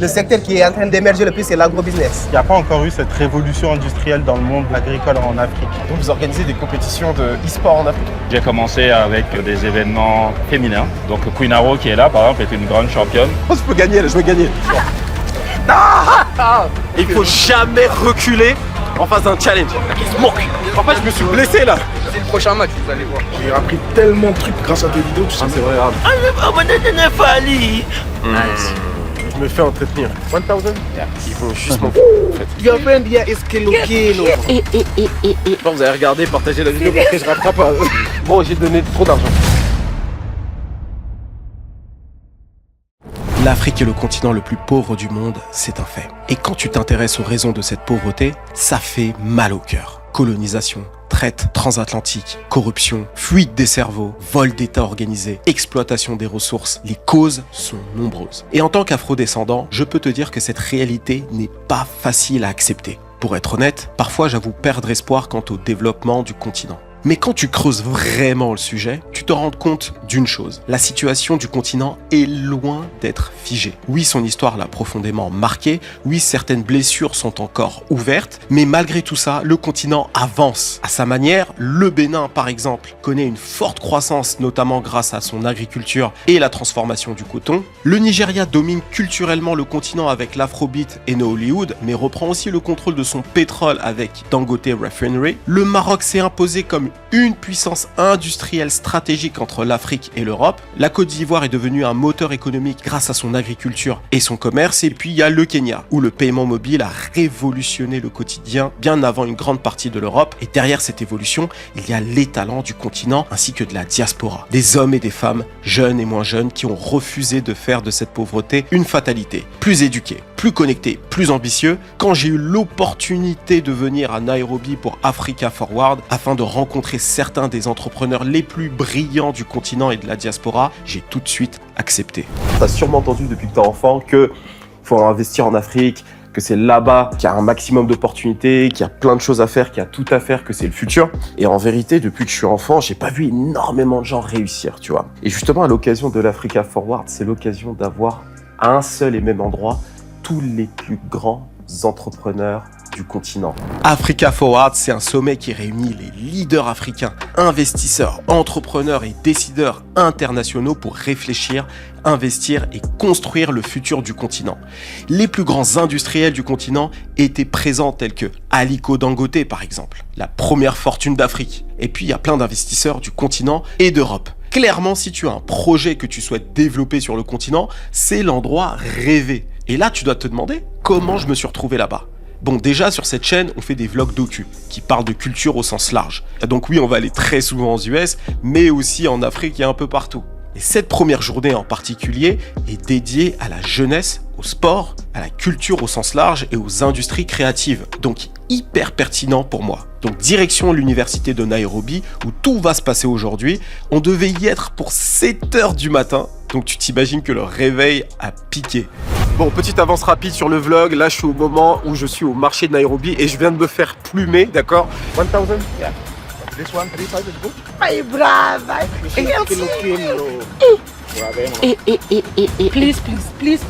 le secteur qui est en train d'émerger le plus, c'est l'agrobusiness. Il n'y a pas encore eu cette révolution industrielle dans le monde agricole en Afrique. Donc vous organisez des compétitions de e-sport en Afrique? J'ai commencé avec des événements féminins. Donc Queen Arrow qui est là, par exemple, est une grande championne. Oh, je peux gagner, là, je veux gagner. Il faut jamais reculer en face d'un challenge. En fait, je me suis blessé là. C'est le prochain match, vous allez voir. J'ai appris tellement de trucs grâce à tes vidéos, tu sais. C'est vrai. Je me fais entretenir. 1000? Ils vont juste m'en foutre en fait. Your friend here is Kilo. Bon, vous avez regardé, partagé la vidéo pour que je rattrape. Bon, j'ai donné trop d'argent. L'Afrique est le continent le plus pauvre du monde, c'est un fait. Et quand tu t'intéresses aux raisons de cette pauvreté, ça fait mal au cœur. Colonisation, traite transatlantique, corruption, fuite des cerveaux, vol d'État organisé, exploitation des ressources. Les causes sont nombreuses. Et en tant qu'afro-descendant, je peux te dire que cette réalité n'est pas facile à accepter. Pour être honnête, parfois j'avoue perdre espoir quant au développement du continent. Mais quand tu creuses vraiment le sujet, tu te rends compte d'une chose. La situation du continent est loin d'être figée. Oui, son histoire l'a profondément marqué. Oui, certaines blessures sont encore ouvertes. Mais malgré tout ça, le continent avance. À sa manière, le Bénin, par exemple, connaît une forte croissance, notamment grâce à son agriculture et la transformation du coton. Le Nigeria domine culturellement le continent avec l'Afrobeat et No Hollywood, mais reprend aussi le contrôle de son pétrole avec Dangote Refinery. Le Maroc s'est imposé comme une puissance industrielle stratégique entre l'Afrique et l'Europe. La Côte d'Ivoire est devenue un moteur économique grâce à son agriculture et son commerce. Et puis il y a le Kenya, où le paiement mobile a révolutionné le quotidien bien avant une grande partie de l'Europe. Et derrière cette évolution, il y a les talents du continent ainsi que de la diaspora. Des hommes et des femmes, jeunes et moins jeunes, qui ont refusé de faire de cette pauvreté une fatalité. Plus éduqués, plus connectés, plus ambitieux. Quand j'ai eu l'opportunité de venir à Nairobi pour Africa Forward afin de rencontrer certains des entrepreneurs les plus brillants du continent et de la diaspora, j'ai tout de suite accepté. T'as sûrement entendu depuis que t'es enfant que faut investir en Afrique, que c'est là-bas qu'il y a un maximum d'opportunités, qu'il y a plein de choses à faire, qu'il y a tout à faire, que c'est le futur. Et en vérité, depuis que je suis enfant, j'ai pas vu énormément de gens réussir, tu vois. Et justement, à l'occasion de l'Africa Forward, c'est l'occasion d'avoir à un seul et même endroit tous les plus grands entrepreneurs du continent. Africa Forward, c'est un sommet qui réunit les leaders africains, investisseurs, entrepreneurs et décideurs internationaux pour réfléchir, investir et construire le futur du continent. Les plus grands industriels du continent étaient présents tels que Aliko Dangote par exemple, la première fortune d'Afrique. Et puis il y a plein d'investisseurs du continent et d'Europe. Clairement, si tu as un projet que tu souhaites développer sur le continent, c'est l'endroit rêvé. Et là, tu dois te demander comment je me suis retrouvé là-bas. Bon, déjà, sur cette chaîne, on fait des vlogs docu qui parlent de culture au sens large. Donc oui, on va aller très souvent aux US, mais aussi en Afrique et un peu partout. Et cette première journée en particulier est dédiée à la jeunesse, au sport, à la culture au sens large et aux industries créatives. Donc hyper pertinent pour moi. Donc direction l'université de Nairobi où tout va se passer aujourd'hui. On devait y être pour 7 h du matin. Donc tu t'imagines que le réveil a piqué. Bon, petite avance rapide sur le vlog. Là, je suis au moment où je suis au marché de Nairobi et je viens de me faire plumer, d'accord? 1000? Yeah. This one, 3,000 good. My brother, please.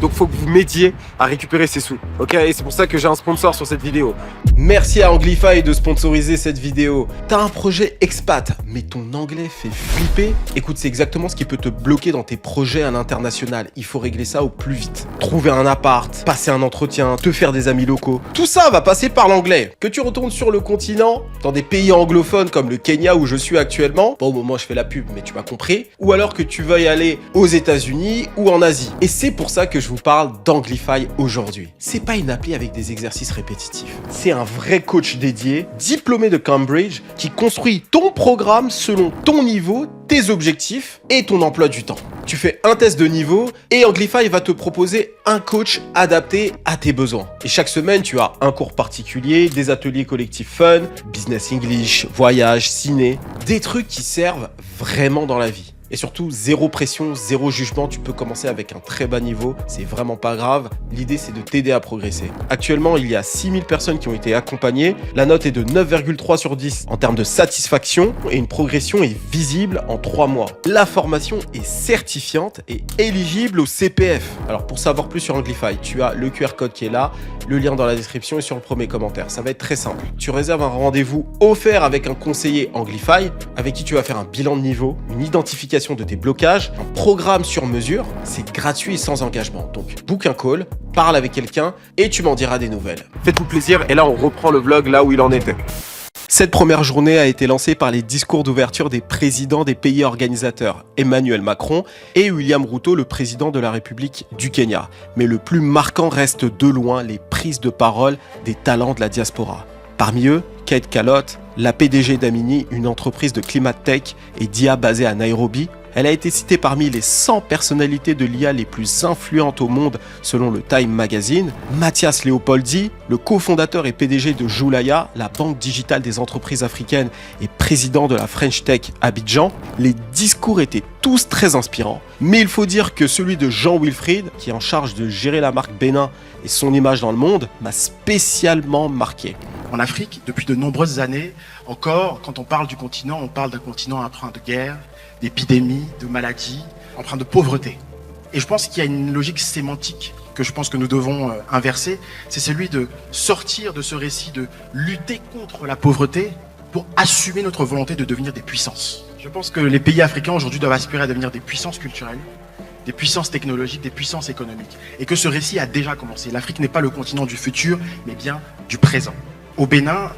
Donc faut que vous m'aidiez à récupérer ces sous, ok? Et c'est pour ça que j'ai un sponsor sur cette vidéo. Merci à Anglify de sponsoriser cette vidéo. T'as un projet expat, mais ton anglais fait flipper? Écoute, c'est exactement ce qui peut te bloquer dans tes projets à l'international. Il faut régler ça au plus vite. Trouver un appart, passer un entretien, te faire des amis locaux. Tout ça va passer par l'anglais. Que tu retournes sur le continent, dans des pays anglophones comme le Kenya où je suis actuellement, bon, au moment je fais la pub, mais tu m'as compris, ou alors que tu veuilles aller aux États-Unis ou en Asie. Et c'est pour ça que je vous parle d'Anglify aujourd'hui. C'est pas une appli avec des exercices répétitifs. C'est un vrai coach dédié, diplômé de Cambridge, qui construit ton programme selon ton niveau, tes objectifs et ton emploi du temps. Tu fais un test de niveau et Anglify va te proposer un coach adapté à tes besoins. Et chaque semaine, tu as un cours particulier, des ateliers collectifs fun, business English, voyage, ciné, des trucs qui servent vraiment dans la vie. Et surtout, zéro pression, zéro jugement, tu peux commencer avec un très bas niveau, c'est vraiment pas grave. L'idée, c'est de t'aider à progresser. Actuellement, il y a 6000 personnes qui ont été accompagnées. La note est de 9,3 sur 10 en termes de satisfaction et une progression est visible en 3 mois. La formation est certifiante et éligible au CPF. Alors, pour savoir plus sur Anglify, tu as le QR code qui est là, le lien dans la description et sur le premier commentaire. Ça va être très simple. Tu réserves un rendez-vous offert avec un conseiller Anglify avec qui tu vas faire un bilan de niveau, une identification de tes blocages, un programme sur mesure. C'est gratuit et sans engagement. Donc, book un call, parle avec quelqu'un et tu m'en diras des nouvelles. Faites-vous plaisir et là on reprend le vlog là où il en était. Cette première journée a été lancée par les discours d'ouverture des présidents des pays organisateurs, Emmanuel Macron et William Ruto, le président de la République du Kenya. Mais le plus marquant reste de loin les prises de parole des talents de la diaspora. Parmi eux, Kate Calotte, la PDG d'Amini, une entreprise de climate tech et d'IA basée à Nairobi. Elle a été citée parmi les 100 personnalités de l'IA les plus influentes au monde selon le Time Magazine. Mathias Leopoldi, le cofondateur et PDG de Joulaya, la banque digitale des entreprises africaines et président de la French Tech Abidjan. Les discours étaient tous très inspirants, mais il faut dire que celui de Jean Wilfried, qui est en charge de gérer la marque Bénin et son image dans le monde, m'a spécialement marqué. En Afrique, depuis de nombreuses années, encore, quand on parle du continent, on parle d'un continent empreint de guerre, d'épidémies, de maladies, empreint de pauvreté. Et je pense qu'il y a une logique sémantique que je pense que nous devons inverser, c'est celui de sortir de ce récit, de lutter contre la pauvreté pour assumer notre volonté de devenir des puissances. Je pense que les pays africains aujourd'hui doivent aspirer à devenir des puissances culturelles, des puissances technologiques, des puissances économiques. Et que ce récit a déjà commencé. L'Afrique n'est pas le continent du futur, mais bien du présent. Au Bénin,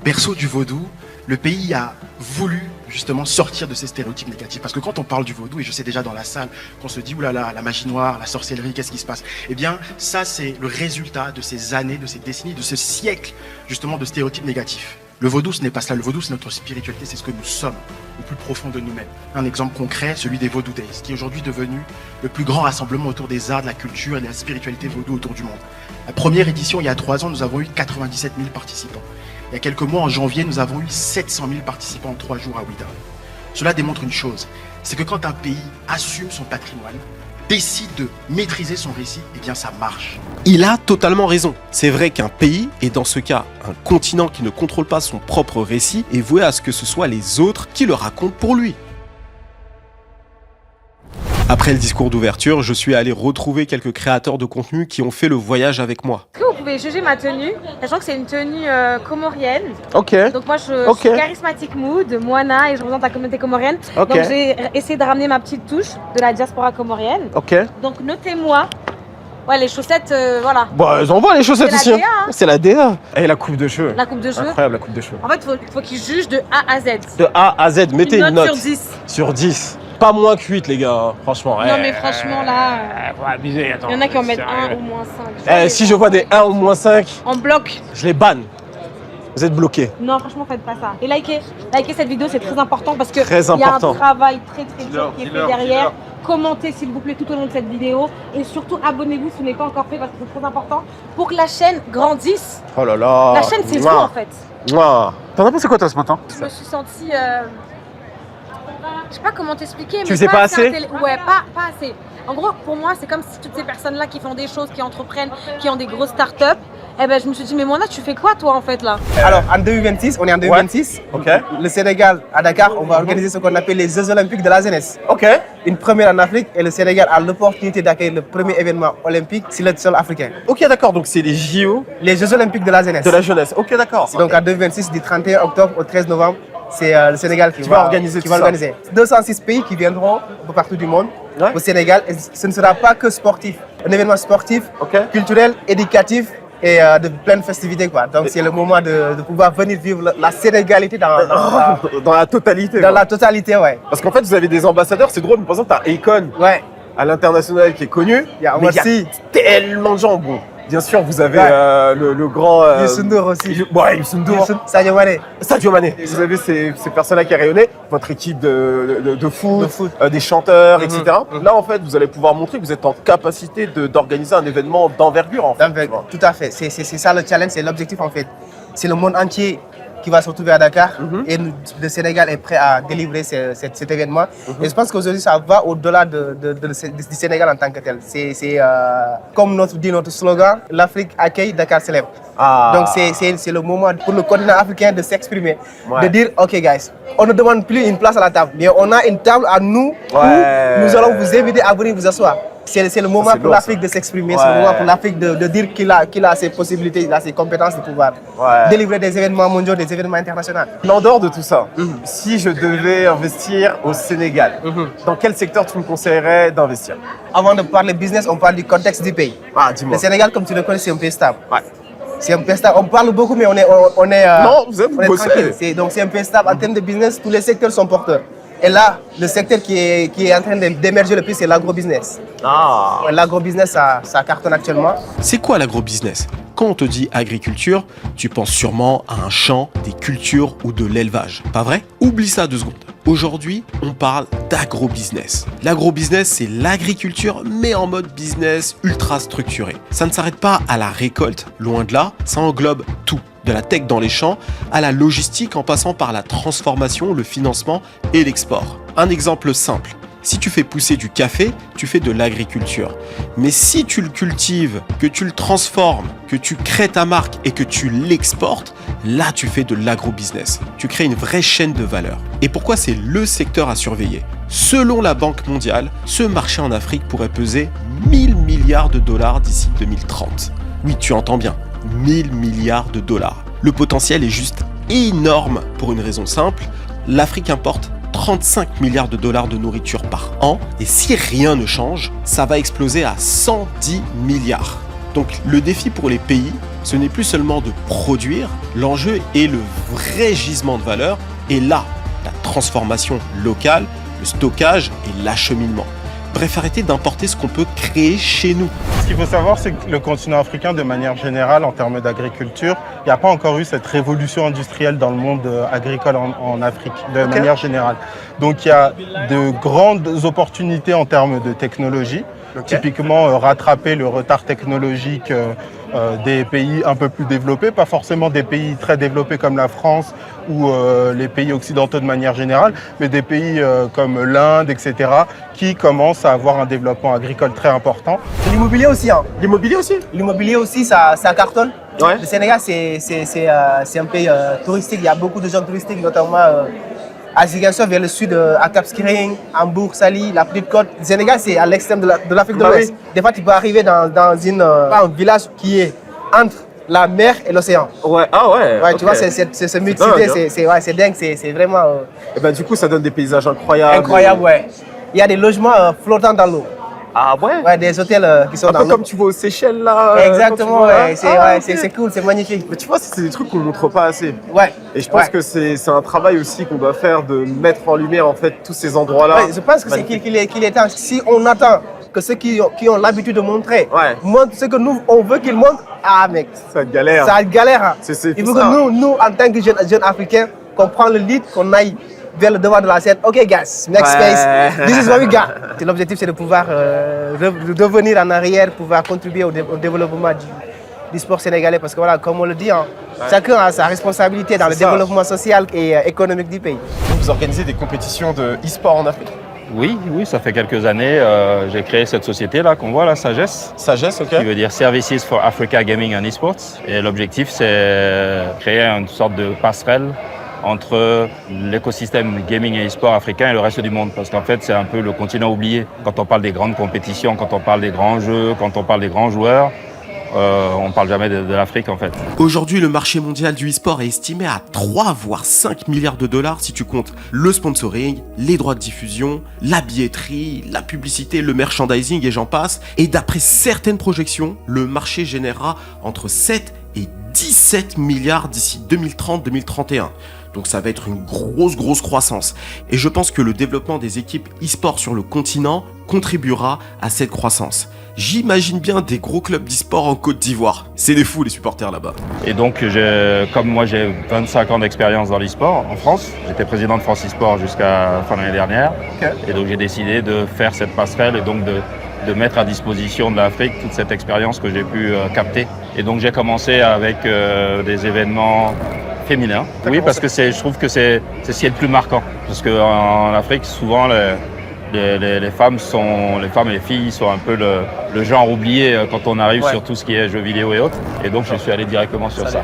berceau du vaudou, le pays a voulu justement sortir de ces stéréotypes négatifs. Parce que quand on parle du vaudou, et je sais déjà dans la salle qu'on se dit « oulala, la magie noire, la sorcellerie, qu'est-ce qui se passe ?» Eh bien, ça c'est le résultat de ces années, de ces décennies, de ce siècle justement de stéréotypes négatifs. Le vaudou, ce n'est pas cela. Le vaudou, c'est notre spiritualité, c'est ce que nous sommes au plus profond de nous-mêmes. Un exemple concret, celui des Vaudou Days, qui est aujourd'hui devenu le plus grand rassemblement autour des arts, de la culture et de la spiritualité vaudou autour du monde. La première édition, il y a 3 ans, nous avons eu 97 000 participants. Il y a quelques mois, en janvier, nous avons eu 700 000 participants en 3 jours à Ouidah. Cela démontre une chose, c'est que quand un pays assume son patrimoine, décide de maîtriser son récit, eh bien ça marche. Il a totalement raison. C'est vrai qu'un pays, et dans ce cas un continent qui ne contrôle pas son propre récit, est voué à ce que ce soit les autres qui le racontent pour lui. Après le discours d'ouverture, je suis allé retrouver quelques créateurs de contenu qui ont fait le voyage avec moi. Est-ce que vous pouvez juger ma tenue, sachant que c'est une tenue comorienne. Ok. Donc moi je suis Charismatic Mood, Moana, et je représente la communauté comorienne. Ok. Donc j'ai essayé de ramener ma petite touche de la diaspora comorienne. Ok. Donc notez-moi. Ouais, les chaussettes, voilà. Bah, elles envoient les chaussettes C'est ici. la DA, hein. C'est la DA. Et la coupe de cheveux. La coupe de cheveux. Incroyable, la coupe de cheveux. En fait, faut qu'ils jugent de A à Z. De A à Z, mettez une note. Sur 10. Sur 10. Pas moins que 8, les gars, hein. Franchement. Non, mais franchement, là, Faut abuser, attends. il y en a qui en mettent 1 ou moins 5. Si je vois des 1 ou moins 5, En bloc. je les banne. Vous êtes bloqués. Non, franchement, faites pas ça. Et likez cette vidéo, c'est très important parce que Très il y a un important. travail très dur qui est fait derrière. Commentez s'il vous plaît tout au long de cette vidéo et surtout abonnez-vous si ce n'est pas encore fait parce que c'est très important pour que la chaîne grandisse. Oh là là. La chaîne, c'est vous en fait. Mouah. T'en as pensé quoi toi ce matin? Je me suis sentie, je sais pas comment t'expliquer. Tu faisais pas assez? Ouais, pas assez. En gros, pour moi, c'est comme si toutes ces personnes-là qui font des choses, qui entreprennent, qui ont des grosses startups, eh ben, je me suis dit, mais Moana, tu fais quoi toi en fait là? Alors en 2026, on est en 2026. Ok. Le Sénégal, à Dakar, on va organiser ce qu'on appelle les Jeux Olympiques de la jeunesse. Ok. Une première en Afrique et le Sénégal a l'opportunité d'accueillir le premier événement olympique sur le sol africain. Ok, d'accord, donc c'est les JO Les Jeux Olympiques de la jeunesse. de la jeunesse. Ok, d'accord. Donc en 2026, du 31 octobre au 13 novembre, c'est le Sénégal qui va organiser tout ça. 206 pays qui viendront un peu partout du monde Ouais. au Sénégal. Et ce ne sera pas que sportif, un événement sportif, culturel, éducatif et de pleine festivité, quoi. Donc c'est le moment de pouvoir venir vivre la sénégalité dans la totalité. la totalité, ouais. Parce qu'en fait, vous avez des ambassadeurs, c'est drôle, mais par exemple, t'as Akon Ouais. à l'international qui est connu. Il y a mais Omar Sy. tellement de gens. Bon, bien sûr, vous avez Ouais. le grand. Youssou N'Dour aussi. Ouais, Youssou N'Dour. Sadio Mané. Sadio Mané. Vous avez ces personnes-là qui rayonnaient, votre équipe de foot, De foot. Des chanteurs, etc. Là, en fait, vous allez pouvoir montrer que vous êtes en capacité d'organiser un événement d'envergure, en fait. Tout à fait. C'est ça le challenge, c'est l'objectif en fait. C'est le monde entier qui va se retrouver à Dakar. Et le Sénégal est prêt à délivrer cet événement. Et je pense qu'aujourd'hui, ça va au-delà du Sénégal en tant que tel. C'est comme dit notre slogan, l'Afrique accueille, Dakar célèbre. Donc c'est le moment pour le continent africain de s'exprimer, de dire ok guys, on ne demande plus une place à la table, mais on a une table à nous où nous allons vous inviter à venir vous asseoir. C'est le moment pour l'Afrique de s'exprimer, c'est le moment pour l'Afrique de dire qu'il a ses possibilités, il a ses compétences de pouvoir délivrer des événements mondiaux, des événements internationaux. En dehors de tout ça, si je devais investir au Sénégal, dans quel secteur tu me conseillerais d'investir? Avant de parler business, on parle du contexte du pays. Dis-moi. Le Sénégal, comme tu le connais, c'est un pays stable. C'est un pays stable. On parle beaucoup, mais on est tranquille. Donc c'est un pays stable. En termes de business, tous les secteurs sont porteurs. Et là, le secteur qui est en train d'émerger le plus, c'est l'agrobusiness. L'agrobusiness, ça cartonne actuellement. C'est quoi l'agrobusiness? Quand on te dit agriculture, tu penses sûrement à un champ, des cultures ou de l'élevage, pas vrai? Oublie ça 2 secondes. Aujourd'hui, on parle d'agrobusiness. L'agrobusiness, c'est l'agriculture, mais en mode business ultra structuré. Ça ne s'arrête pas à la récolte, loin de là, ça englobe tout. De la tech dans les champs à la logistique en passant par la transformation, le financement et l'export. Un exemple simple. Si tu fais pousser du café, tu fais de l'agriculture. Mais si tu le cultives, que tu le transformes, que tu crées ta marque et que tu l'exportes, là tu fais de l'agrobusiness. Tu crées une vraie chaîne de valeur. Et pourquoi c'est le secteur à surveiller? Selon la Banque mondiale, ce marché en Afrique pourrait peser 1000 milliards de dollars d'ici 2030. Oui, tu entends bien, 1000 milliards de dollars. Le potentiel est juste énorme pour une raison simple, l'Afrique importe 35 milliards de dollars de nourriture par an et si rien ne change, ça va exploser à 110 milliards. Donc le défi pour les pays, ce n'est plus seulement de produire, l'enjeu est le vrai gisement de valeur et là, la transformation locale, le stockage et l'acheminement. Bref, arrêtez d'importer ce qu'on peut créer chez nous. Ce qu'il faut savoir, c'est que le continent africain, de manière générale, en termes d'agriculture, il n'y a pas encore eu cette révolution industrielle dans le monde agricole en Afrique, de manière générale. Donc il y a de grandes opportunités en termes de technologie. Typiquement, rattraper le retard technologique des pays un peu plus développés, pas forcément des pays très développés comme la France ou les pays occidentaux de manière générale, mais des pays comme l'Inde, etc., qui commencent à avoir un développement agricole très important. L'immobilier aussi. L'immobilier aussi, ça cartonne. Le Sénégal, c'est un pays touristique. Il y a beaucoup de gens touristiques, notamment à Ziguinchor, vers le sud, à Cap Skirring, Hambourg, Saly, la Petite Côte. Le Sénégal, c'est à l'extrême de l'Afrique de l'Ouest. Des fois, tu peux arriver dans un village qui est entre la mer et l'océan. Tu vois, c'est mixité, c'est dingue, c'est vraiment... Et ben, du coup, ça donne des paysages incroyables. Incroyable, Il y a des logements flottants dans l'eau. Des hôtels qui sont dans l'eau. Un peu comme tu vois aux Seychelles, là. Exactement, c'est cool, c'est magnifique. Mais tu vois, c'est des trucs qu'on ne montre pas assez. Et je pense que c'est un travail aussi qu'on doit faire de mettre en lumière, en fait, tous ces endroits-là. Je pense que qu'il est temps. Si on attend que ceux qui ont l'habitude de montrer montrent ce que nous, on veut qu'ils montrent, mec. Ça va être galère. Ça va être galère. Il faut que nous, en tant que jeunes Africains, qu'on prenne le lead, qu'on aille vers le devant de la scène. Ok, guys, next phase. This is what we got. L'objectif, c'est de pouvoir revenir en arrière, pouvoir contribuer au développement du sport sénégalais. Parce que voilà, comme on le dit, chacun a sa responsabilité dans le développement social et économique du pays. Vous organisez des compétitions de e-sport en Afrique? Oui, ça fait quelques années. J'ai créé cette société-là qu'on voit, la Sagesse. Sagesse, ok. Qui veut dire Services for Africa Gaming and Esports. Et l'objectif, c'est créer une sorte de passerelle entre l'écosystème gaming et e-sport africain et le reste du monde. Parce qu'en fait, c'est un peu le continent oublié. Quand on parle des grandes compétitions, quand on parle des grands jeux, quand on parle des grands joueurs, on ne parle jamais de l'Afrique en fait. Aujourd'hui, le marché mondial du e-sport est estimé à 3 voire 5 milliards de dollars si tu comptes le sponsoring, les droits de diffusion, la billetterie, la publicité, le merchandising et j'en passe. Et d'après certaines projections, le marché générera entre 7 et 17 milliards d'ici 2030-2031. Donc ça va être une grosse croissance. Et je pense que le développement des équipes e-sport sur le continent contribuera à cette croissance. J'imagine bien des gros clubs d'e-sport en Côte d'Ivoire. C'est des fous les supporters là-bas. Et donc, comme moi j'ai 25 ans d'expérience dans l'e-sport en France, j'étais président de France e-sport jusqu'à la fin de l'année dernière. Et donc j'ai décidé de faire cette passerelle et donc de mettre à disposition de l'Afrique toute cette expérience que j'ai pu capter. Et donc j'ai commencé avec des événements féminin. Oui, parce que je trouve que c'est ce qui est le plus marquant. Parce qu'en Afrique, souvent, les femmes et les filles sont un peu le genre oublié quand on arrive sur tout ce qui est jeux vidéo et autres. Et donc, je suis allé directement sur ça.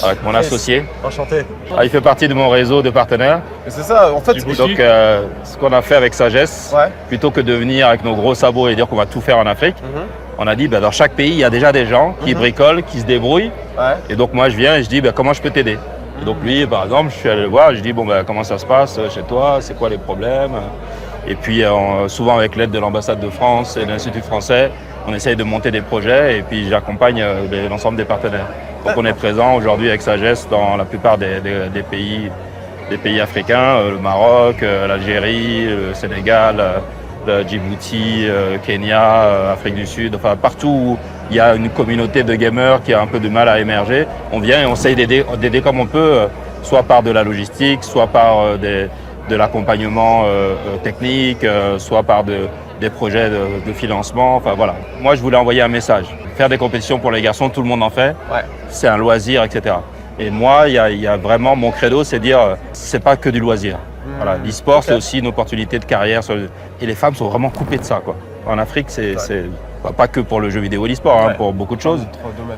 Avec mon associé. Enchanté. Il fait partie de mon réseau de partenaires. C'est ça, en fait. Donc, ce qu'on a fait avec sagesse, plutôt que de venir avec nos gros sabots et dire qu'on va tout faire en Afrique, on a dit, dans chaque pays, il y a déjà des gens qui bricolent, qui se débrouillent. Et donc, moi, je viens et je dis, comment je peux t'aider? Et donc, lui, par exemple, je suis allé le voir, je dis, comment ça se passe chez toi? C'est quoi les problèmes? Et puis, souvent, avec l'aide de l'ambassade de France et de l'Institut français, on essaye de monter des projets et puis j'accompagne l'ensemble des partenaires. Donc, on est présent aujourd'hui avec sagesse dans la plupart des pays africains, le Maroc, l'Algérie, le Sénégal, le Djibouti, Kenya, Afrique du Sud, enfin partout où il y a une communauté de gamers qui a un peu de mal à émerger, on vient et on essaye d'aider comme on peut, soit par de la logistique, soit par de l'accompagnement technique, soit par des projets de financement, enfin voilà. Moi je voulais envoyer un message. Faire des compétitions pour les garçons, tout le monde en fait, c'est un loisir, etc. Et moi, il y a vraiment mon credo, c'est dire, c'est pas que du loisir. Voilà, l'e-sport, c'est aussi une opportunité de carrière. Et les femmes sont vraiment coupées de ça, quoi. En Afrique, c'est pas que pour le jeu vidéo et l'e-sport, pour beaucoup de choses.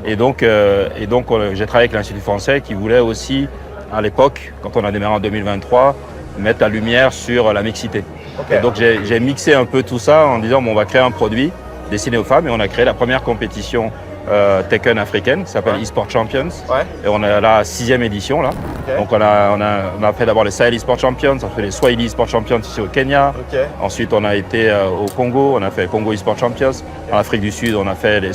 Et donc j'ai travaillé avec l'Institut français qui voulait aussi, à l'époque, quand on a démarré en 2023, mettre la lumière sur la mixité. Et donc j'ai mixé un peu tout ça en disant, on va créer un produit destiné aux femmes et on a créé la première compétition Tekken africaine qui s'appelle eSport Champions. Et on est à la 6e édition là. Donc on a fait d'abord les Sahel eSport Champions, on a fait les Swahili eSport Champions ici au Kenya. Ensuite on a été au Congo, on a fait Congo eSport Champions. En Afrique du Sud, on a fait les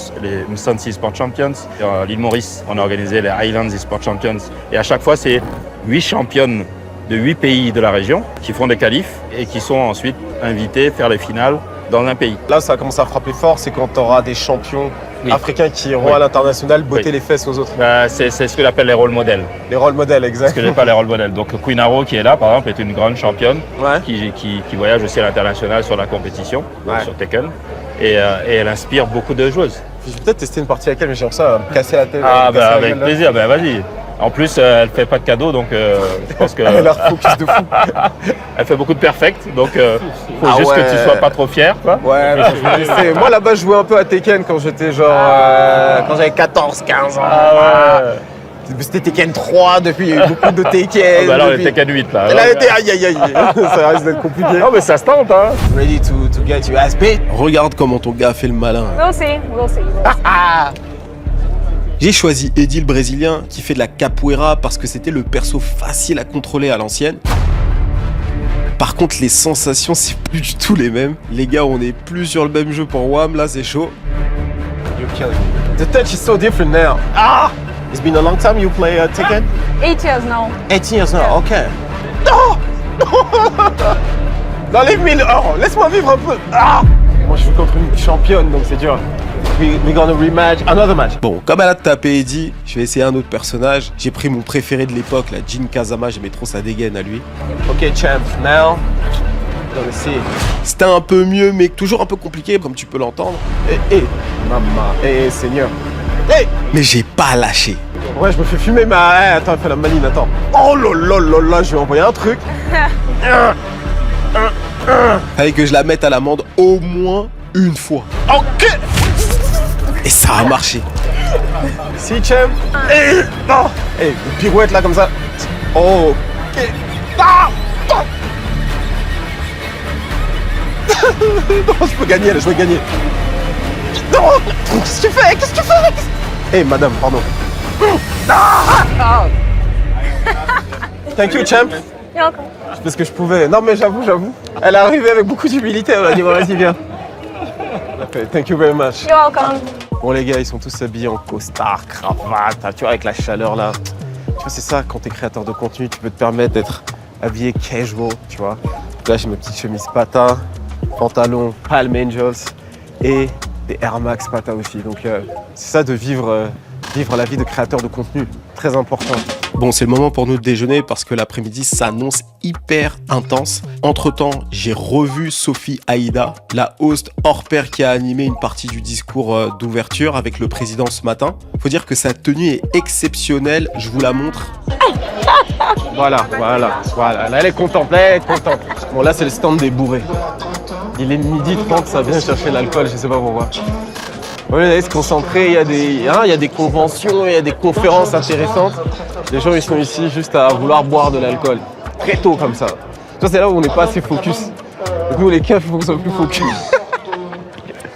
Msansi eSport Champions. Et à l'île Maurice, on a organisé les Highlands eSport Champions. Et à chaque fois, c'est 8 championnes de 8 pays de la région qui font des qualifs et qui sont ensuite invités à faire les finales dans un pays. Là, ça commence à frapper fort, c'est quand tu auras des champions africains qui iront à l'international botter les fesses aux autres. C'est ce que j'appelle les rôles modèles. Les rôles modèles, exact. Ce que j'appelle les rôles modèles. Donc Queen Arrow qui est là, par exemple, est une grande championne qui voyage aussi à l'international sur la compétition, sur Tekken. Et elle inspire beaucoup de joueuses. Je vais peut-être tester une partie avec elle, mais j'aimerais ça me casser la tête. Avec plaisir, vas-y. En plus, elle fait pas de cadeaux, donc je pense que... Elle a l'air focus de fou. Elle fait beaucoup de perfect, donc faut juste que tu sois pas trop fier, quoi. Ouais, mais je vais laisser. Moi là-bas, je jouais un peu à Tekken quand j'étais quand j'avais 14-15 ans. C'était Tekken 3, depuis il y a eu beaucoup de Tekken. Alors le Tekken 8 là. Là, aïe. Ça risque d'être compliqué. Non mais ça se tente, hein. Ready to get you ASP? Regarde comment ton gars fait le malin. We'll see. J'ai choisi Eddie le Brésilien qui fait de la capoeira parce que c'était le perso facile à contrôler à l'ancienne. Par contre, les sensations, c'est plus du tout les mêmes. Les gars, on est plus sur le même jeu pour WAM, là, c'est chaud. You're killing me. The touch is so different now. It's been a long time you play Tekken? 8 years now. 8 years now, okay. Non, leave me laisse-moi vivre un peu. Moi, je joue contre une championne, donc c'est dur. We're gonna rematch, another match. Bon, comme elle a tapé Eddie, je vais essayer un autre personnage. J'ai pris mon préféré de l'époque, la Jin Kazama, j'aimais trop sa dégaine à lui. Ok, champ, now, gonna see. C'était un peu mieux, mais toujours un peu compliqué, comme tu peux l'entendre. Maman, seigneur. Mais j'ai pas lâché. Ouais, je me fais fumer, mais attends, fais la maline, attends. Oh là, je vais envoyer un truc. Fallait que je la mette à l'amende au moins une fois. Ok. Et ça a marché. Si, champ. Une pirouette là comme ça. Oh. Ok. Non, je peux gagner là, je vais gagner. Non. Qu'est-ce que tu fais? Hey, madame, pardon. Thank you, champ. Je fais ce que je pouvais. Non, mais j'avoue. Elle est arrivée avec beaucoup d'humilité. Elle m'a dit, vas-y, viens. Thank you very much. You're welcome. Bon, les gars, ils sont tous habillés en costard, cravate, tu vois, avec la chaleur là. Tu vois, c'est ça, quand t'es créateur de contenu, tu peux te permettre d'être habillé casual, tu vois. Donc là, j'ai mes petites chemises Pata, pantalon Palm Angels et des Air Max Pata aussi. Donc, c'est ça de vivre la vie de créateur de contenu. Très important. Bon, c'est le moment pour nous de déjeuner parce que l'après-midi s'annonce hyper intense. Entre-temps, j'ai revu Sophie Aïda, la host hors pair qui a animé une partie du discours d'ouverture avec le président ce matin. Faut dire que sa tenue est exceptionnelle, je vous la montre. Voilà. Là, elle est contente, Bon, là, c'est le stand des bourrés. Il est 12h30, ça vient chercher l'alcool, je sais pas pourquoi. Au lieu d'aller se concentrer, il y a des conventions, il y a des conférences intéressantes. Les gens, ils sont ici juste à vouloir boire de l'alcool. Très tôt, comme ça. Ça, c'est là où on n'est pas assez focus. Donc, nous, les keufs, il faut qu'on soit plus focus.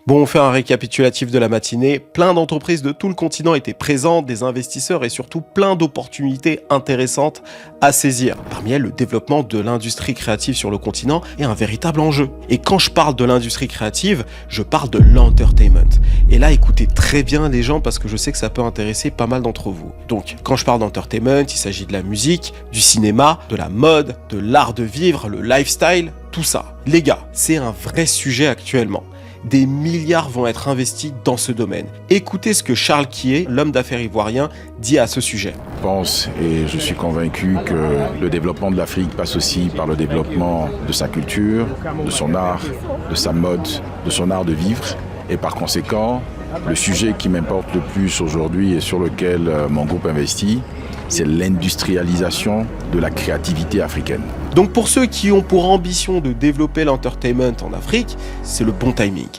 Bon, on fait un récapitulatif de la matinée. Plein d'entreprises de tout le continent étaient présentes, des investisseurs et surtout plein d'opportunités intéressantes à saisir. Parmi elles, le développement de l'industrie créative sur le continent est un véritable enjeu. Et quand je parle de l'industrie créative, je parle de l'entertainment. Et là, écoutez très bien les gens parce que je sais que ça peut intéresser pas mal d'entre vous. Donc, quand je parle d'entertainment, il s'agit de la musique, du cinéma, de la mode, de l'art de vivre, le lifestyle, tout ça. Les gars, c'est un vrai sujet actuellement. Des milliards vont être investis dans ce domaine. Écoutez ce que Charles Quié, l'homme d'affaires ivoirien, dit à ce sujet. Je pense et je suis convaincu que le développement de l'Afrique passe aussi par le développement de sa culture, de son art, de sa mode, de son art de vivre. Et par conséquent, le sujet qui m'importe le plus aujourd'hui et sur lequel mon groupe investit, c'est l'industrialisation de la créativité africaine. Donc pour ceux qui ont pour ambition de développer l'entertainment en Afrique, c'est le bon timing.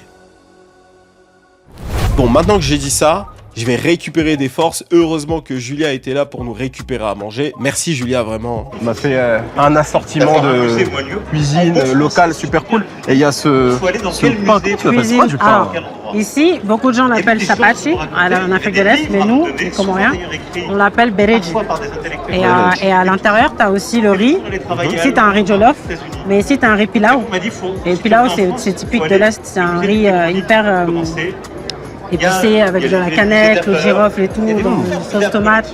Bon, maintenant que j'ai dit ça, je vais récupérer des forces. Heureusement que Julia était là pour nous récupérer à manger. Merci Julia, vraiment. On a fait un assortiment de cuisine locale super cool. Et il y a ce pain, tu l'appelles quoi du pain? Alors, ici, beaucoup de gens l'appellent chapachi en Afrique de l'Est, mais nous, les Comoriens, on l'appelle bereji. Et à l'intérieur, tu as aussi le riz. Ici, tu as un riz jollof, mais ici, tu as un riz pilau. Et le pilau, c'est typique de l'Est, c'est un riz hyper épicé avec de la cannelle, le girofle et tout, dans une sauce tomate.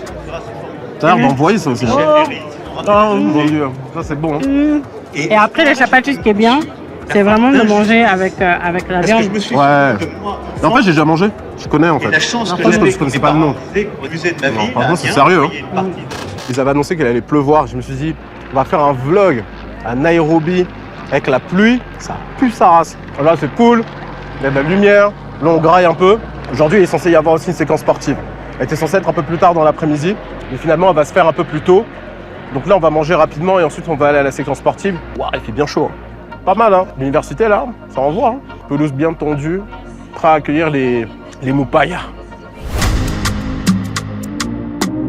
T'as l'air d'envoyer ça aussi. Oh mon Dieu, ça c'est bon. Et après, le chapachi, ce qui est bien, c'est vraiment de manger avec la viande. Ouais. En fait, j'ai déjà mangé. Je connais en fait. Je connaissais pas le nom. Non, par contre, c'est sérieux. Hein. Ils avaient annoncé qu'il allait pleuvoir. Je me suis dit, on va faire un vlog à Nairobi avec la pluie. Ça pue sa race. Là, c'est cool. Il y a de la lumière. Là, on graille un peu. Aujourd'hui, il est censé y avoir aussi une séquence sportive. Elle était censée être un peu plus tard dans l'après-midi. Mais finalement, elle va se faire un peu plus tôt. Donc là, on va manger rapidement et ensuite, on va aller à la séquence sportive. Waouh, il fait bien chaud. Hein. Pas mal, hein. L'université, là, ça envoie. Hein. Pelouse bien tendue, prêt à accueillir les moupayas.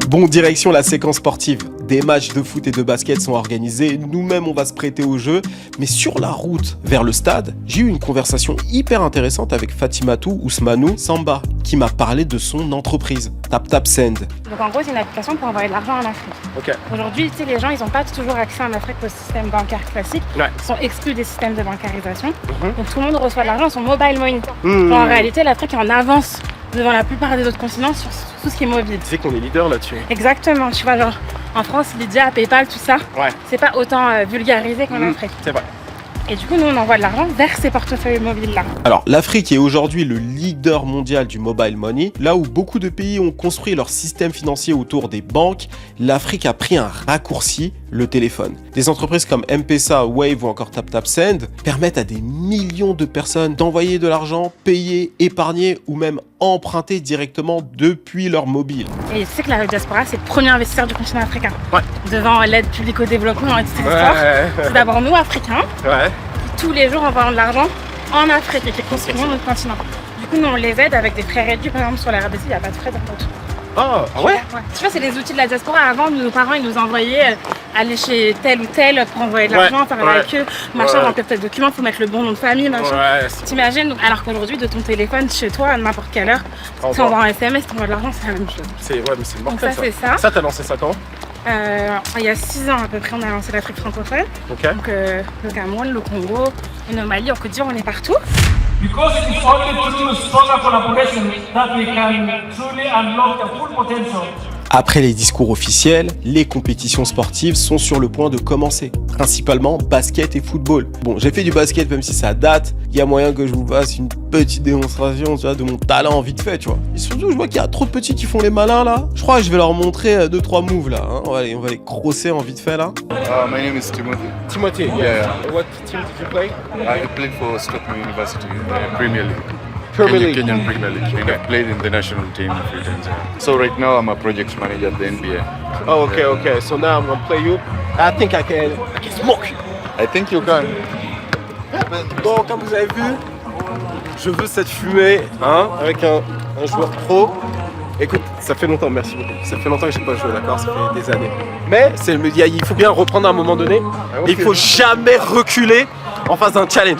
Bon, direction la séquence sportive. Des matchs de foot et de basket sont organisés, nous-mêmes on va se prêter au jeu, mais sur la route vers le stade, j'ai eu une conversation hyper intéressante avec Fatimatou Ousmanou Samba, qui m'a parlé de son entreprise, TapTapSend. Donc en gros, c'est une application pour envoyer de l'argent en Afrique. Okay. Aujourd'hui, tu sais, les gens, ils n'ont pas toujours accès en Afrique au système bancaire classique. Ouais. Ils sont exclus des systèmes de bancarisation. Donc tout le monde reçoit de l'argent sur mobile money. En réalité, l'Afrique est en avance devant la plupart des autres continents sur tout ce qui est mobile. Tu sais qu'on est leader là-dessus. Exactement, tu vois, genre en France, Lydia, PayPal, tout ça, c'est pas autant vulgarisé qu'en Afrique. C'est vrai. Et du coup, nous, on envoie de l'argent vers ces portefeuilles mobiles-là. Alors, l'Afrique est aujourd'hui le leader mondial du mobile money. Là où beaucoup de pays ont construit leur système financier autour des banques, l'Afrique a pris un raccourci, le téléphone. Des entreprises comme M-Pesa, Wave ou encore TapTapSend permettent à des millions de personnes d'envoyer de l'argent, payer, épargner ou même emprunter directement depuis leur mobile. Et tu sais que la diaspora, c'est le premier investisseur du continent africain. Ouais. Devant l'aide publique au développement et toutes ces histoires. C'est d'abord nous, Africains, qui tous les jours envoyons de l'argent en Afrique et qui construisons notre continent. Du coup, nous, on les aide avec des frais réduits. Par exemple, sur la RDC, il n'y a pas de frais d'impôt. Ah ouais? Tu vois, c'est les outils de la diaspora. Avant, nos parents, ils nous envoyaient aller chez tel ou tel pour envoyer de l'argent, faire avec eux, machin, remplir tel document, faut mettre le bon nom de famille, machin. T'imagines? Alors qu'aujourd'hui, de ton téléphone, chez toi, à n'importe quelle heure, tu envoies un SMS, tu envoies de l'argent, c'est la même chose. C'est mais c'est mortel. Donc ça, c'est ça. Ça, t'as lancé ça quand? Il y a 6 ans à peu près, on a lancé l'Afrique francophone. Okay. Donc le Cameroun, le Congo, le Mali, en Côte d'Ivoire, on est partout. Because it is only through stronger collaboration that we can truly unlock the full potential Après les discours officiels, les compétitions sportives sont sur le point de commencer, principalement basket et football. Bon, j'ai fait du basket même si ça date, il y a moyen que je vous fasse une petite démonstration, tu vois, de mon talent vite fait, tu vois. Et surtout, je vois qu'il y a trop de petits qui font les malins là. Je crois que je vais leur montrer 2-3 moves là, hein. On va les crosser en vite fait là. My name is Timothy. Timothy, Yeah. what team did you play? I played for Stockman University in the Premier League. Premier League. Kenyan Premier League. And I've played in the national team a few times. So right now I'm a project manager at the NBA. Oh, okay. So now I'm gonna play you. I think I can smoke. I think you can. Bon, comme vous avez vu, je veux cette fumée, hein, avec un joueur pro. Écoute, ça fait longtemps, merci beaucoup. Ça fait longtemps que j'ai pas joué, d'accord, ça fait des années. Mais il faut bien reprendre à un moment donné. Et il faut jamais reculer en face d'un challenge.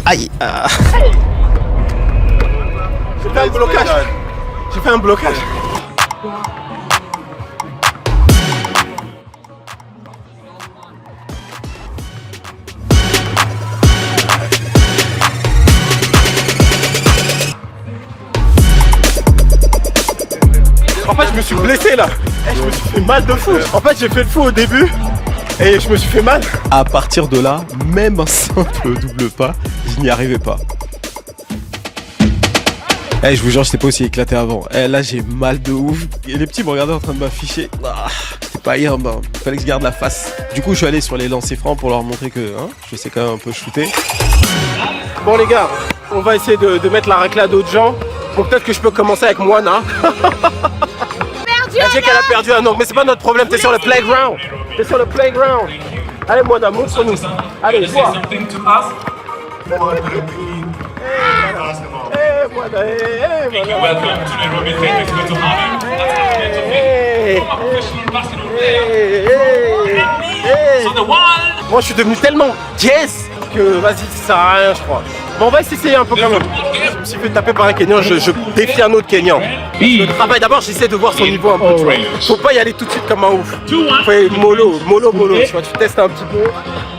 Aïe. J'ai fait un blocage. En fait, je me suis blessé là. Je me suis fait mal de fou. En fait, j'ai fait le fou au début et je me suis fait mal. À partir de là, même un simple double pas, je n'y arrivais pas. Je vous jure, j'étais pas aussi éclaté avant. Là, j'ai mal de ouf. Et les petits me regardaient en train de m'afficher. J'étais pas hier, fallait que je garde la face. Du coup, je suis allé sur les lancers francs pour leur montrer que je sais quand même un peu shooter. Bon les gars, on va essayer de mettre la raclée à d'autres gens. Bon, peut-être que je peux commencer avec Moana. Elle dit qu'elle a perdu un ongle, mais c'est pas notre problème, t'es sur le playground. Allez Moana, montre-nous. Allez, toi. Moi je suis devenu tellement yes que vas-y, ça sert à rien je crois. Bon, on va essayer un peu quand même. Je me suis fait taper par un Kenyan, je défie un autre Kenyan. Le travail d'abord, j'essaie de voir son niveau un peu, tu vois. Faut pas y aller tout de suite comme un ouf. Faut aller mollo, tu vois, tu testes un petit peu.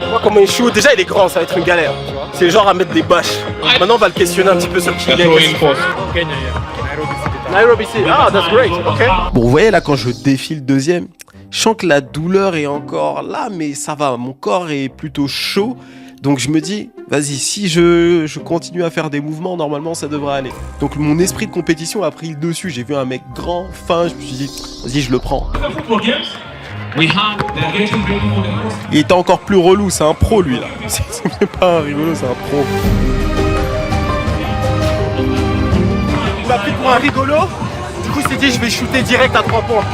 Voir comment il shoot. Déjà il est grand, ça va être une galère, tu vois. C'est le genre à mettre des bâches. Maintenant on va le questionner un petit peu sur qui il est. Nairobi City. Ah, that's great, ok. Bon, vous voyez là, quand je défie le deuxième, je sens que la douleur est encore là, mais ça va, mon corps est plutôt chaud. Donc je me dis, vas-y, si je continue à faire des mouvements, normalement ça devrait aller. Donc mon esprit de compétition a pris le dessus. J'ai vu un mec grand, fin, je me suis dit, vas-y, je le prends. Il était encore plus relou, c'est un pro lui là. C'est pas un rigolo, c'est un pro. Il m'a pris pour un rigolo. Du coup, il s'est dit, je vais shooter direct à 3 points.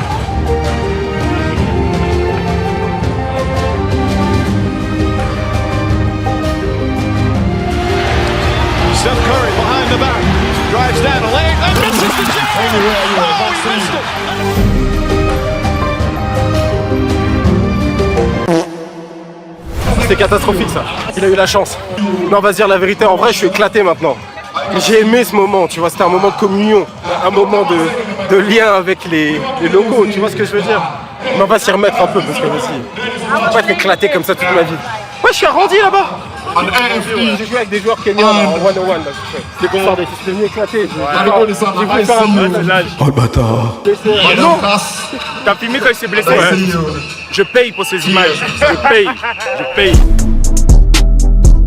Steph Curry behind the back, drives down a lane, and misses the jam! Oh, he missed it! C'était catastrophique ça. Il a eu la chance. Non, on va se dire la vérité, en vrai, je suis éclaté maintenant. J'ai aimé ce moment, tu vois, c'était un moment de communion, un moment de lien avec les locaux, tu vois ce que je veux dire. Mais on va s'y remettre un peu parce que aussi, on va pas être éclaté comme ça toute ma vie. Ouais, je suis arrondi là-bas. J'ai joué avec des joueurs kenyans en 101 là, c'est comment je suis devenu éclaté. J'ai voulu faire un move. Oh le bâtard. Non. T'as filmé quand il s'est blessé. Je paye pour ces images. Je paye.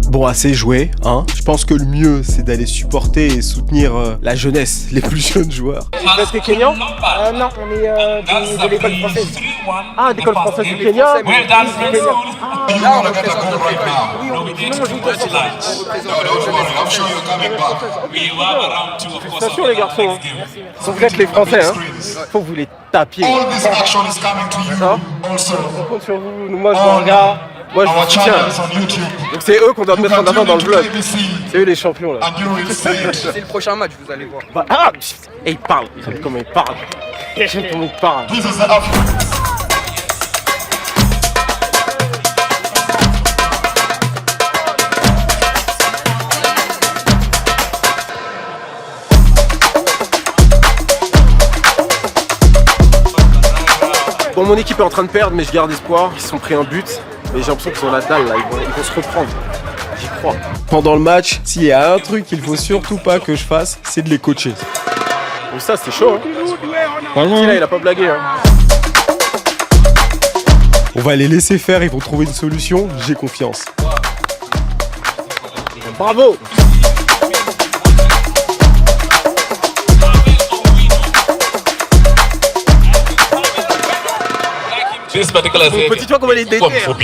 Bon, assez joué, hein. Je pense que le mieux, c'est d'aller supporter et soutenir la jeunesse, les plus jeunes joueurs. Vous êtes Kenyans? Non, on est de l'école française. Ah, d'école française du Kenya. Là, on représente notre école. Félicitations les garçons. Vous êtes les Français, hein. Faut que vous les tapiez. Ça, on compte sur vous. Moi, je vous regarde. Moi je vous soutiens. Donc c'est eux qu'on doit mettre en avant dans le vlog. C'est eux les champions là. C'est le prochain match, vous allez voir. Bah, et il parle. J'aime comment il parle. J'aime comment il parle. mon équipe est en train de perdre, mais je garde espoir. Ils se sont pris un but, mais j'ai l'impression qu'ils ont la dalle là, ils vont se reprendre. J'y crois. Pendant le match, s'il y a un truc qu'il faut surtout pas que je fasse, c'est de les coacher. Mais ça, c'était chaud. Hein. Là, il a pas blagué. Hein. On va les laisser faire, ils vont trouver une solution, j'ai confiance. Bravo! Petit toi comment elle est déter. Bravo,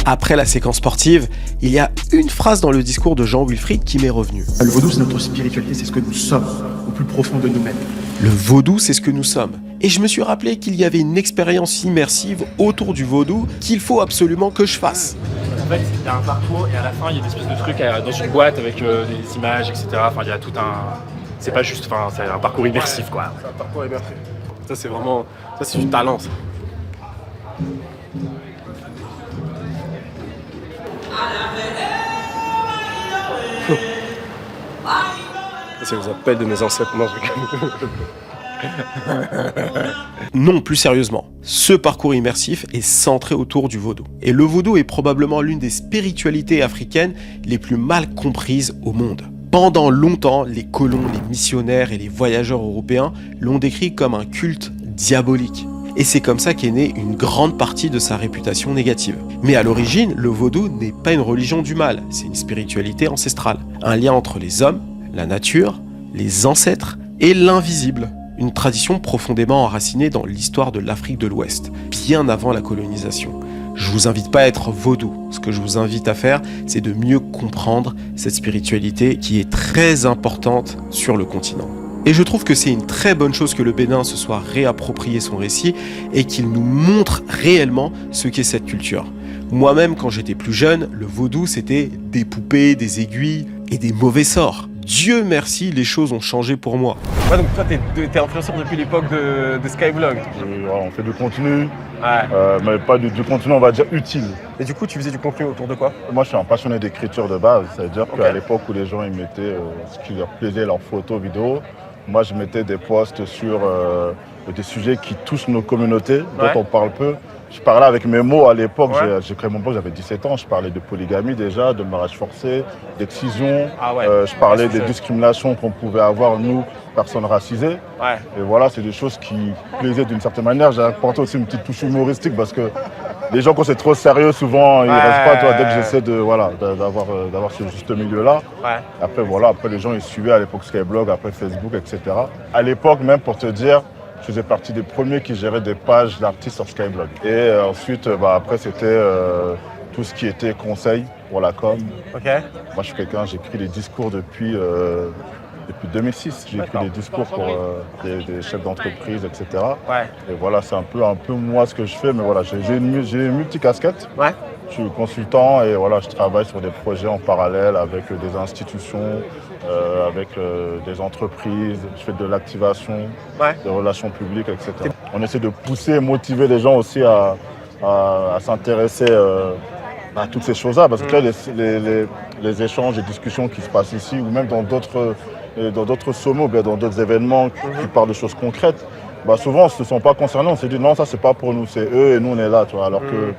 Après la séquence sportive, il y a une phrase dans le discours de Jean Wilfried qui m'est revenue. Le vaudou, c'est notre spiritualité, c'est ce que nous sommes au plus profond de nous-mêmes. Le vaudou, c'est ce que nous sommes. Et je me suis rappelé qu'il y avait une expérience immersive autour du vaudou qu'il faut absolument que je fasse. En fait, il y a un parcours et à la fin, il y a une espèce de truc dans une boîte avec des images, etc. Enfin, il y a tout un... C'est pas juste... Enfin, c'est un parcours immersif, quoi. C'est un parcours immersif. Ça, c'est vraiment... Ça, c'est du talent, ça. C'est les appels de mes ancêtres. Non, plus sérieusement, ce parcours immersif est centré autour du vaudou. Et le vaudou est probablement l'une des spiritualités africaines les plus mal comprises au monde. Pendant longtemps, les colons, les missionnaires et les voyageurs européens l'ont décrit comme un culte diabolique. Et c'est comme ça qu'est née une grande partie de sa réputation négative. Mais à l'origine, le vaudou n'est pas une religion du mal, c'est une spiritualité ancestrale. Un lien entre les hommes, la nature, les ancêtres et l'invisible. Une tradition profondément enracinée dans l'histoire de l'Afrique de l'Ouest, bien avant la colonisation. Je vous invite pas à être vaudou. Ce que je vous invite à faire, c'est de mieux comprendre cette spiritualité qui est très importante sur le continent. Et je trouve que c'est une très bonne chose que le Bénin se soit réapproprié son récit et qu'il nous montre réellement ce qu'est cette culture. Moi-même, quand j'étais plus jeune, le vaudou, c'était des poupées, des aiguilles et des mauvais sorts. Dieu merci, les choses ont changé pour moi. Ouais, donc toi, t'es influenceur depuis l'époque de Skyblog. On fait du contenu, mais pas du contenu, on va dire, utile. Et du coup, tu faisais du contenu autour de quoi? Moi, je suis un passionné d'écriture de base. C'est-à-dire qu'à l'époque où les gens ils mettaient ce qui leur plaisait, leurs photos, vidéos, moi, je mettais des posts sur des sujets qui touchent nos communautés, dont on parle peu. Je parlais avec mes mots à l'époque, j'ai créé mon blog, j'avais 17 ans, je parlais de polygamie déjà, de mariage forcé, d'excision, je parlais des discriminations qu'on pouvait avoir, nous, personnes racisées. Et voilà, c'est des choses qui plaisaient d'une certaine manière. J'ai apporté aussi une petite touche humoristique parce que les gens, quand c'est trop sérieux, souvent, ils restent pas, toi, dès que j'essaie d'avoir ce juste milieu-là. Après, voilà, les gens, ils suivaient à l'époque Skyblog, après Facebook, etc. À l'époque, même pour te dire, je faisais partie des premiers qui géraient des pages d'artistes sur Skyblog. Et ensuite, après, c'était tout ce qui était conseil pour la com. Moi, je suis quelqu'un, j'écris des discours depuis 2006. J'ai écrit des discours pour des chefs d'entreprise, etc. Et voilà, c'est un peu moi ce que je fais. Mais voilà, j'ai une multicasquette. Je suis consultant et voilà, je travaille sur des projets en parallèle avec des institutions, avec des entreprises. Je fais de l'activation, des relations publiques, etc. On essaie de pousser et motiver les gens aussi à s'intéresser à toutes ces choses-là. Parce que les échanges, les discussions qui se passent ici ou même dans d'autres sommets ou bien dans d'autres événements qui parlent de choses concrètes, souvent on ne se sent pas concernés. On se dit non, ça c'est pas pour nous, c'est eux et nous on est là. Tu vois, alors que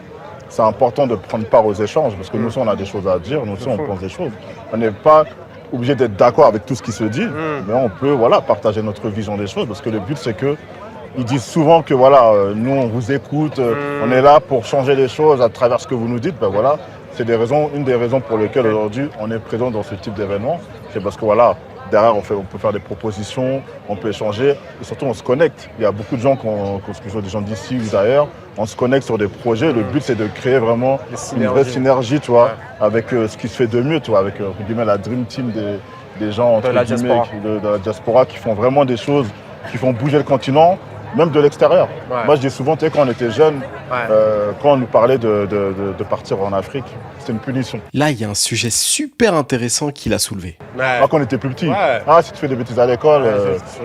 c'est important de prendre part aux échanges parce que nous aussi on a des choses à dire, nous aussi on pense des choses. On n'est pas obligé d'être d'accord avec tout ce qui se dit, mais on peut partager notre vision des choses parce que le but c'est que ils disent souvent que nous on vous écoute, on est là pour changer les choses à travers ce que vous nous dites. C'est une des raisons pour lesquelles aujourd'hui on est présent dans ce type d'événement. C'est parce que derrière on peut faire des propositions, on peut échanger et surtout on se connecte. Il y a beaucoup de gens, que ce soit des gens d'ici ou d'ailleurs, on se connecte sur des projets. Le but c'est de créer vraiment une vraie synergie, tu vois, avec ce qui se fait de mieux, tu vois, avec la dream team des gens entre guillemets, de la diaspora qui font vraiment des choses, qui font bouger le continent. Même de l'extérieur. Moi, je dis souvent, quand on était jeune, quand on nous parlait de partir en Afrique, c'était une punition. Là, il y a un sujet super intéressant qu'il a soulevé. Quand on était plus petit, si tu fais des bêtises à l'école,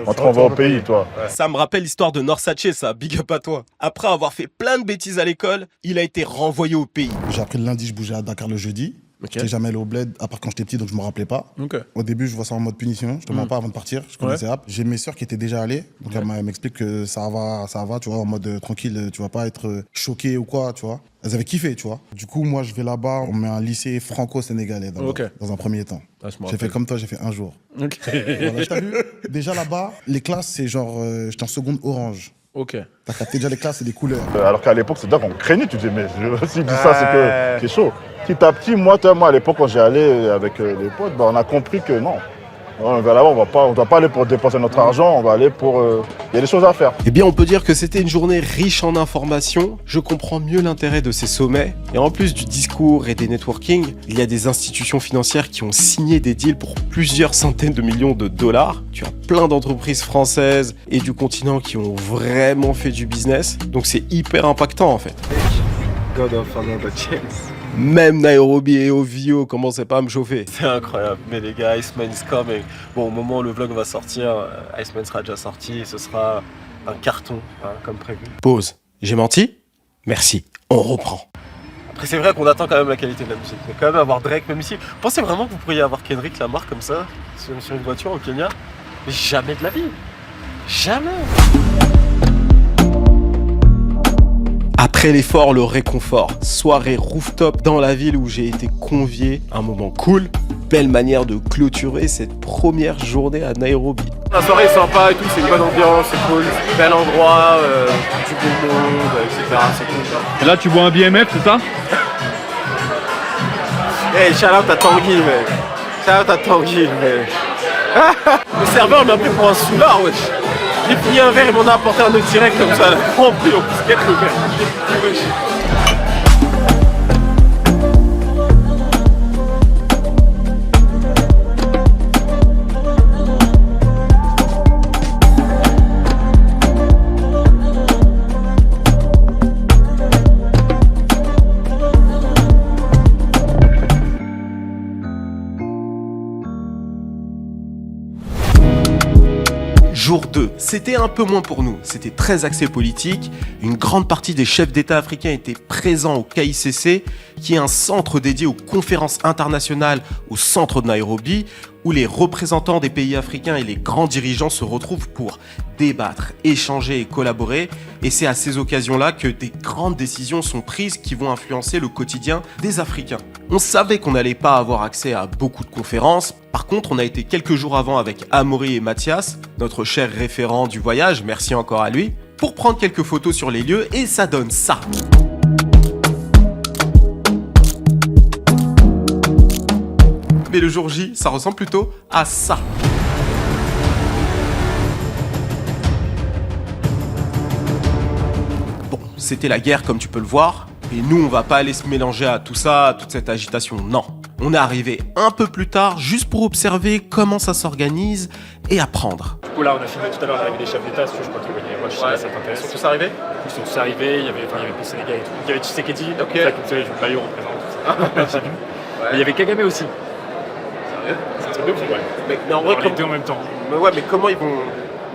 on te renvoie au pays, toi. Ça me rappelle l'histoire de Norsace, ça, big up à toi. Après avoir fait plein de bêtises à l'école, il a été renvoyé au pays. J'ai appris le lundi, je bougeais à Dakar le jeudi. J'étais jamais allé au bled, à part quand j'étais petit, donc je me rappelais pas. Au début, je vois ça en mode punition. Je te mens pas avant de partir. Je connaissais App. J'ai mes sœurs qui étaient déjà allées. Donc elle m'explique que ça va, tu vois, en mode tranquille. Tu vas pas être choqué ou quoi, tu vois. Elles avaient kiffé, tu vois. Du coup, moi, je vais là-bas. On met un lycée franco-sénégalais dans un premier temps. J'ai fait comme toi, j'ai fait un jour. Voilà, t'as vu. Déjà là-bas, les classes, c'est genre, j'étais en seconde orange. T'as capté déjà les classes, c'est des couleurs. Alors qu'à l'époque, c'est déjà qu'on craignait. Tu disais, mais s'il dit ça, c'est que c'est chaud. Petit à petit, moi, à l'époque, quand j'y allais avec les potes, on a compris que non. On va là-bas, on ne doit pas aller pour dépenser notre argent, on va aller pour... Il y a des choses à faire. Eh bien, on peut dire que c'était une journée riche en informations. Je comprends mieux l'intérêt de ces sommets. Et en plus du discours et des networking, il y a des institutions financières qui ont signé des deals pour plusieurs centaines de millions de dollars. Tu as plein d'entreprises françaises et du continent qui ont vraiment fait du business. Donc c'est hyper impactant en fait. God of another chance. Même Nairobi et Ovio commençaient pas à me chauffer. C'est incroyable, mais les gars, Iceman is coming. Bon, au moment où le vlog va sortir, Iceman sera déjà sorti et ce sera un carton, comme prévu. Pause. J'ai menti? Merci. On reprend. Après, c'est vrai qu'on attend quand même la qualité de la musique. Mais quand même avoir Drake, même ici. Pensez vraiment que vous pourriez avoir Kendrick Lamar comme ça, sur une voiture au Kenya? Mais jamais de la vie. Jamais. Après l'effort, le réconfort. Soirée rooftop dans la ville où j'ai été convié. Un moment cool. Belle manière de clôturer cette première journée à Nairobi. La soirée est sympa et tout, c'est une bonne ambiance, c'est cool. Bel endroit, du beau monde, etc. C'est cool. Et là, tu bois un BMF, c'est ça? Hey, shout out à Tanguy, mec. Shout out à Tanguy, mec. Le serveur m'a pris pour un soulard, wesh. J'ai pris un verre et m'en a apporté un autre direct comme ça. Rempli, on peut se guette le verre. Jour 2, c'était un peu moins pour nous, c'était très axé politique. Une grande partie des chefs d'État africains étaient présents au KICC, qui est un centre dédié aux conférences internationales au centre de Nairobi, où les représentants des pays africains et les grands dirigeants se retrouvent pour débattre, échanger et collaborer. Et c'est à ces occasions-là que des grandes décisions sont prises qui vont influencer le quotidien des Africains. On savait qu'on n'allait pas avoir accès à beaucoup de conférences. Par contre, on a été quelques jours avant avec Amaury et Mathias, notre cher référent du voyage, merci encore à lui, pour prendre quelques photos sur les lieux et ça donne ça. Mais le jour J, ça ressemble plutôt à ça. Bon, c'était la guerre comme tu peux le voir, et nous on va pas aller se mélanger à tout ça, à toute cette agitation, non. On est arrivé un peu plus tard, juste pour observer comment ça s'organise et apprendre. Du coup là on a filmé tout à l'heure avec les chefs d'État, je crois qu'ils venaient, moi je sais pas si ça t'intéresse. Ils sont tous arrivés? Ils sont tous arrivés, il y avait le Sénégal et tout. Il y avait Tshisekedi, comme tu sais, le maillot représente tout ça. Mais il y avait Kagame aussi. C'est un truc de fou, ouais. Mais en vrai, les deux en même temps. Mais ouais, mais comment ils vont...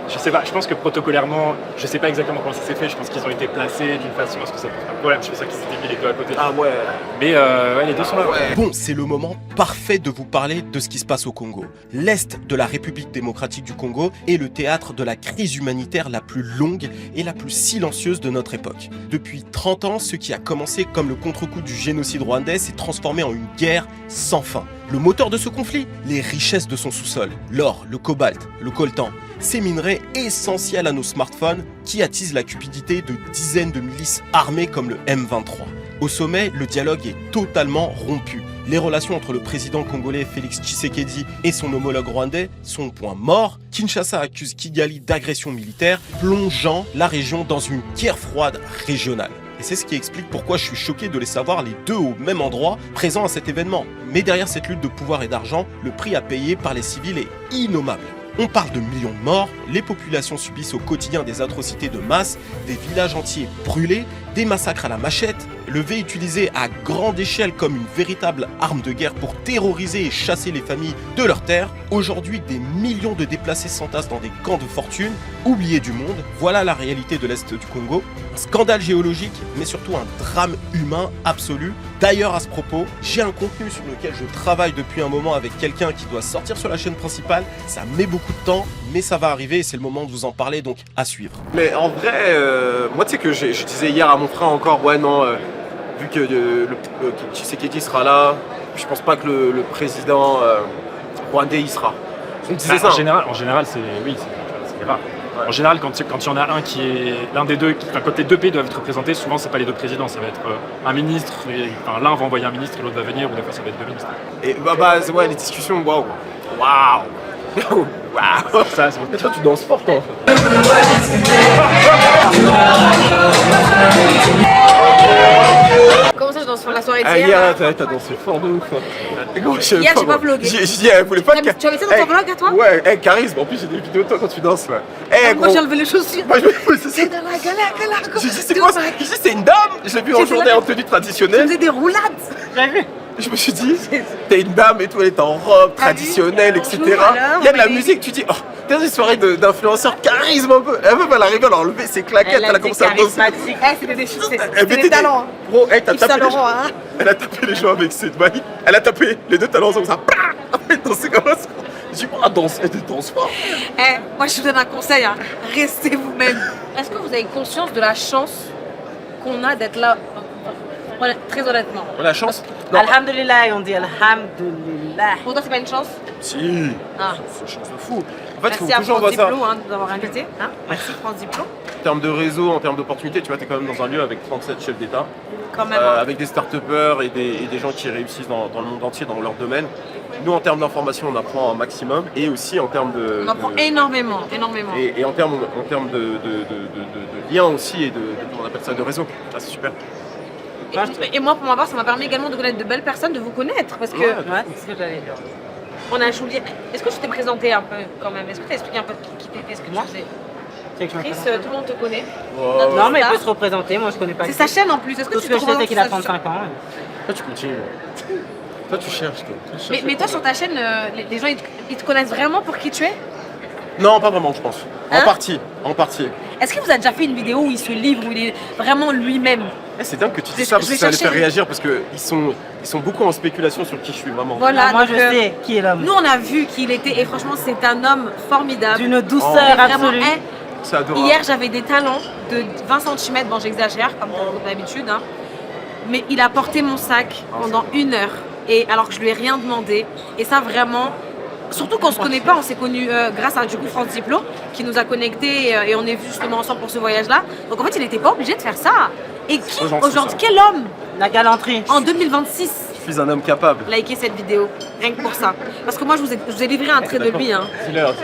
Je sais pas, je pense que protocolairement, je sais pas exactement comment ça s'est fait, je pense qu'ils ont été placés d'une façon à ce que ça pose pas de problème, je sais qu'ils étaient mis les deux à côté. Ah ouais. Mais ouais, les deux sont là. Ouais. Bon, c'est le moment parfait de vous parler de ce qui se passe au Congo. L'Est de la République démocratique du Congo est le théâtre de la crise humanitaire la plus longue et la plus silencieuse de notre époque. Depuis 30 ans, ce qui a commencé comme le contre-coup du génocide rwandais s'est transformé en une guerre sans fin. Le moteur de ce conflit, les richesses de son sous-sol, l'or, le cobalt, le coltan, ces minerais essentiels à nos smartphones qui attisent la cupidité de dizaines de milices armées comme le M23. Au sommet, le dialogue est totalement rompu. Les relations entre le président congolais Félix Tshisekedi et son homologue rwandais sont au point mort. Kinshasa accuse Kigali d'agression militaire, plongeant la région dans une guerre froide régionale. Et c'est ce qui explique pourquoi je suis choqué de les savoir les deux au même endroit, présents à cet événement. Mais derrière cette lutte de pouvoir et d'argent, le prix à payer par les civils est innommable. On parle de millions de morts, les populations subissent au quotidien des atrocités de masse, des villages entiers brûlés, des massacres à la machette, levé utilisé à grande échelle comme une véritable arme de guerre pour terroriser et chasser les familles de leurs terres. Aujourd'hui, des millions de déplacés s'entassent dans des camps de fortune, oubliés du monde. Voilà la réalité de l'Est du Congo. Un scandale géologique, mais surtout un drame humain absolu. D'ailleurs, à ce propos, j'ai un contenu sur lequel je travaille depuis un moment avec quelqu'un qui doit sortir sur la chaîne principale. Ça met beaucoup de temps, mais ça va arriver et c'est le moment de vous en parler, donc à suivre. Mais en vrai, moi tu sais que je disais hier à mon frère encore, ouais non, vu que Tshisekedi sera là, je pense pas que le président rwandais y sera. Je me disais ça. En général, c'est rare. Ouais. En général, quand il y en a un qui est l'un des deux, quand les deux pays doivent être représentés, souvent c'est pas les deux présidents, ça va être un ministre, l'un va envoyer un ministre et l'autre va venir, ou des fois ça va être deux ministres. Et ouais, les discussions, waouh. Ça, mais toi tu danses fort toi. Comment ça, je danse sur la soirée de hier, t'as dansé fort de ouf. Hier, j'ai pas vlogué. Elle voulait pas. Tu as mis ça dans ton vlog à toi? Ouais, charisme. En plus, j'ai des vidéos de toi quand tu danses là. Moi, j'ai enlevé les chaussures. C'est dans la galère. J'ai dit, c'est quoi ça? J'ai dit, c'est une dame. Je l'ai vu en journée en tenue traditionnelle. Tu faisais des roulades. Je me suis dit, t'es une dame et tout, elle est en robe traditionnelle, etc. Il y a de la musique, tu dis, oh, t'as des soirées d'influenceurs charisme un peu. Elle elle arrive, elle a enlevé ses claquettes, elle a commencé à danser. C'était des talents. Bro, elle a tapé les gens avec ses mailles. Elle a tapé les deux talents comme ça. Elle dansait comme ça. Je dis, elle danse pas. Moi, je vous donne un conseil, hein. Restez vous-même. Est-ce que vous avez conscience de la chance qu'on a d'être là? Très honnêtement. La chance? Alhamdulillah, on dit Alhamdulillah. Pour toi, c'est pas une chance? Si. Ah. C'est une chance de fou. En fait, il faut merci à toujours France voir ça. Diplo de nous avoir invités. Merci France Diplo. En termes de réseau, en termes d'opportunités, tu vois, t'es quand même dans un lieu avec 37 chefs d'État. Quand même. Avec des start-upers et des gens qui réussissent dans le monde entier, dans leur domaine. Nous, en termes d'information, on apprend un maximum. Et aussi en termes de... On apprend énormément. Et en termes de liens aussi et comment on appelle ça, de réseau. Ça, c'est super. Et moi, pour ma part, ça m'a permis également de connaître de belles personnes, de vous connaître. Parce que. Ouais, c'est ce que j'allais dire. On a Julia. Est-ce que je t'ai présenté un peu quand même? Est-ce que tu as expliqué un peu qui t'étais, ce que tu faisais? Chris, tout le monde te connaît. Non, mais il peut se représenter, moi je connais pas. C'est sa chaîne en plus. Est-ce que tout ce que je sais, c'est qu'il a 35 ans. Toi, tu continues. Toi, tu cherches. Mais toi, sur ta chaîne, les gens, ils te connaissent vraiment pour qui tu es? Non, pas vraiment, je pense. En partie. Est-ce qu'il vous a déjà fait une vidéo où il se livre, où il est vraiment lui-même? C'est dingue que tu dis ça parce que ça va les faire réagir parce qu'ils sont beaucoup en spéculation sur qui je suis vraiment. Voilà, moi je sais qui est l'homme. Nous on a vu qui il était et franchement c'est un homme formidable. D'une douceur absolue. C'est adorable. Hier j'avais des talons de 20 cm, bon j'exagère comme d'habitude, hein. Mais il a porté mon sac pendant 1 heure et alors que je lui ai rien demandé et ça vraiment. Surtout qu'on ne se connaît pas, on s'est connus grâce à du coup France Diplo qui nous a connectés et on est vus justement ensemble pour ce voyage-là. Donc en fait, il n'était pas obligé de faire ça. Et qui aujourd'hui, quel homme? La galanterie. En 2026. Je suis un homme capable. Likez cette vidéo, rien que pour ça. Parce que moi, je vous ai livré un trait de vie. Hein. Dis-leur.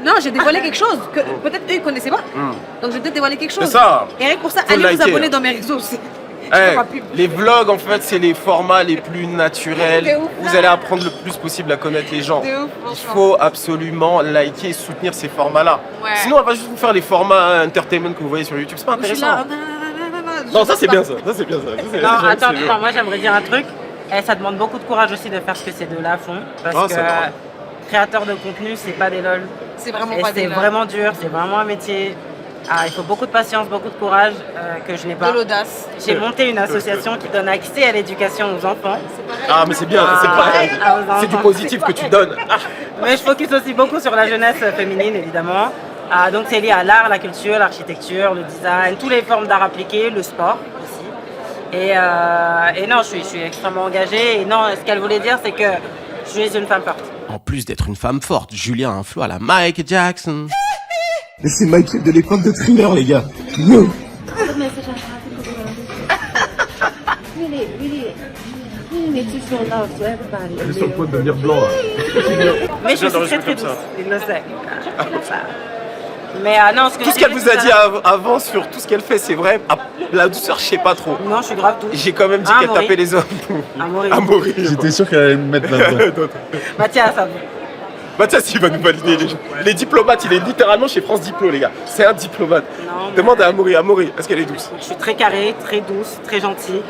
Non, j'ai dévoilé quelque chose que peut-être eux, ils ne connaissaient pas. Donc j'ai peut-être dévoilé quelque chose. C'est ça. Et rien que pour ça, allez vous abonner dans mes réseaux. Les vlogs, en fait, c'est les formats les plus naturels. Vous allez apprendre le plus possible à connaître les gens. Il faut absolument liker et soutenir ces formats-là. Ouais. Sinon, on va juste vous faire les formats entertainment que vous voyez sur YouTube. C'est pas intéressant. Non, ça c'est bien ça. Non, attends, moi j'aimerais dire un truc. Ça demande beaucoup de courage aussi de faire ce que c'est de là fond. Parce que créateur de contenu, c'est pas des lol. C'est vraiment pas des lol. C'est vraiment dur, c'est vraiment un métier. Il faut beaucoup de patience, beaucoup de courage que je n'ai pas. De l'audace. J'ai monté une association qui donne accès à l'éducation aux enfants. Ah mais c'est bien, c'est pareil. C'est du positif que tu donnes. Mais je focus aussi beaucoup sur la jeunesse féminine évidemment. Donc c'est lié à l'art, la culture, l'architecture, le design, toutes les formes d'art appliquées, le sport aussi. Et non, je suis extrêmement engagée. Et non, ce qu'elle voulait dire, c'est que je suis une femme forte. En plus d'être une femme forte, Julia a un flow à la Michael Jackson. Mais c'est Michael de l'époque de Thriller, les gars. Elle est sur le point de devenir blanc là. Mais je suis très très douce, il le sait. Mais non, tout ce qu'elle vous a dit avant sur tout ce qu'elle fait, c'est vrai. La douceur, je sais pas trop. Non, je suis grave douce. J'ai quand même dit qu'elle tapait les hommes. À mourir. J'étais sûr qu'elle allait me mettre là-dedans. Mathias, ça va. Mathias, il va nous valider les diplomates. Il est littéralement chez France Diplo, les gars. C'est un diplomate. Non, Demande à Amaury. Amaury, est-ce qu'elle est douce? Je suis très carrée, très douce, très gentille.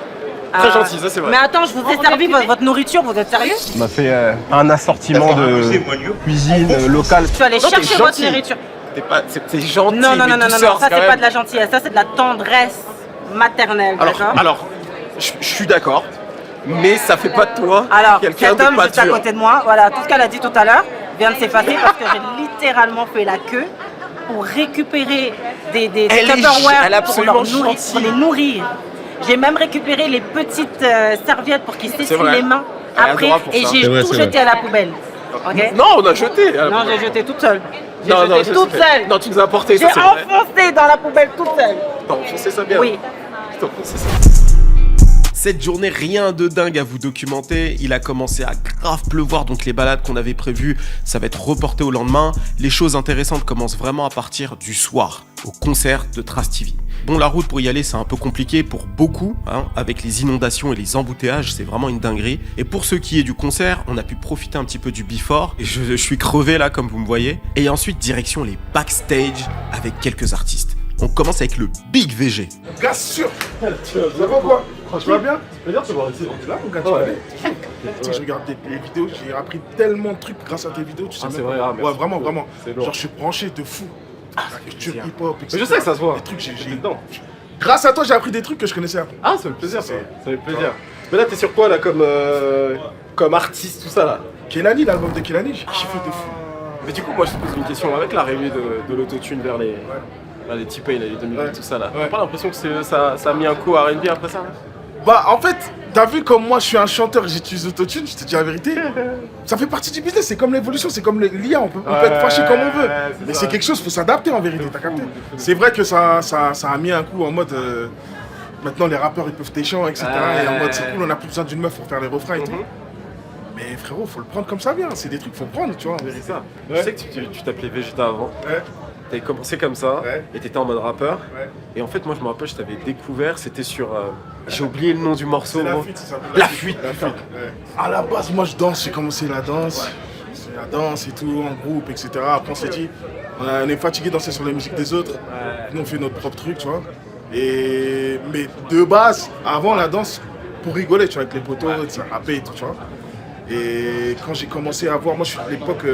Très gentille, ça c'est vrai. Mais attends, je vous ai servi votre nourriture, vous êtes sérieux? On m'a fait un assortiment de cuisine locale. Je suis allée chercher votre nourriture. C'est gentil. Non, mais ça douceur, c'est quand pas même. de la gentillesse, ça c'est de la tendresse maternelle, d'accord? Alors, je suis d'accord, mais ça fait pas de toi Alors, quelqu'un cet de homme juste à mature. côté de moi, voilà, tout ce qu'elle a dit tout à l'heure vient de s'effacer parce que j'ai littéralement fait la queue pour récupérer des Tupperware pour les nourrir. J'ai même récupéré les petites serviettes pour qu'ils s'essuient les mains après et j'ai tout jeté à la poubelle. Okay? Non, on a jeté. Non, j'ai jeté toute seule. Non, toute seule. Non, tu nous as apporté J'ai ça, c'est vrai. enfoncé dans la poubelle toute seule. T'as enfoncé ça bien. Oui. T'as enfoncé ça. Cette journée, rien de dingue à vous documenter. Il a commencé à grave pleuvoir, donc les balades qu'on avait prévues, ça va être reporté au lendemain. Les choses intéressantes commencent vraiment à partir du soir, au concert de Trace TV. Bon, la route pour y aller, c'est un peu compliqué pour beaucoup, hein, avec les inondations et les embouteillages, c'est vraiment une dinguerie. Et pour ce qui est du concert, on a pu profiter un petit peu du before, et je suis crevé là, comme vous me voyez. Et ensuite, direction les backstage avec quelques artistes. On commence avec le Big VG. Gars sûr. Ça va quoi? Tu vas bien? Tu vas voir ici. Là, mon gars, tu vas bien? Tu sais, je regarde les vidéos, j'ai appris tellement de trucs grâce à tes vidéos, tu sais. C'est vrai, ouais, vraiment. Genre, je suis branché de fou. La culture hip-hop, etc. Mais je sais que ça se voit. Les trucs, j'ai dedans. Grâce à toi, j'ai appris des trucs que je connaissais pas. Ah, ça fait plaisir, ça fait plaisir. Mais là, t'es sur quoi, là, comme artiste, tout ça, là? Kehlani, l'album de Kehlani, j'ai kiffé de fou. Mais du coup, moi, je te pose une question. Avec l'arrivée de l'autotune vers les T-Pain, les 2008, tout ça, là, t'as pas l'impression que ça a mis un coup à R&B après ça, là? Bah, en fait, t'as vu comme moi, je suis un chanteur et j'utilise l'autotune, je te dis la vérité. Ça fait partie du business, c'est comme l'évolution, c'est comme l'IA, on peut être fâché comme on veut. Mais c'est quelque chose, faut s'adapter en vérité, t'as capté. C'est vrai que ça a mis un coup en mode... maintenant, les rappeurs, ils peuvent tes chants, etc. Et en mode, c'est cool, on a plus besoin d'une meuf pour faire les refrains et tout. Mais frérot, faut le prendre comme ça vient, c'est des trucs qu'il faut prendre, tu vois. C'est ça. Je sais que tu t'appelais Vegeta avant. T'avais commencé comme ça, et t'étais en mode rappeur. Et en fait, moi, je me rappelle, je t'avais découvert, c'était sur... j'ai oublié le nom du morceau. La fuite, ça s'appelle. La fuite. À la base, moi, je danse, j'ai commencé la danse. C'est la danse et tout, en groupe, etc. Après, on s'est dit, on est fatigué de danser sur la musique des autres. Nous, on fait notre propre truc, tu vois. Mais de base, avant la danse, pour rigoler, tu vois, avec les potos, ça rappait et tout, tu vois. Et quand j'ai commencé à voir, moi je suis de l'époque,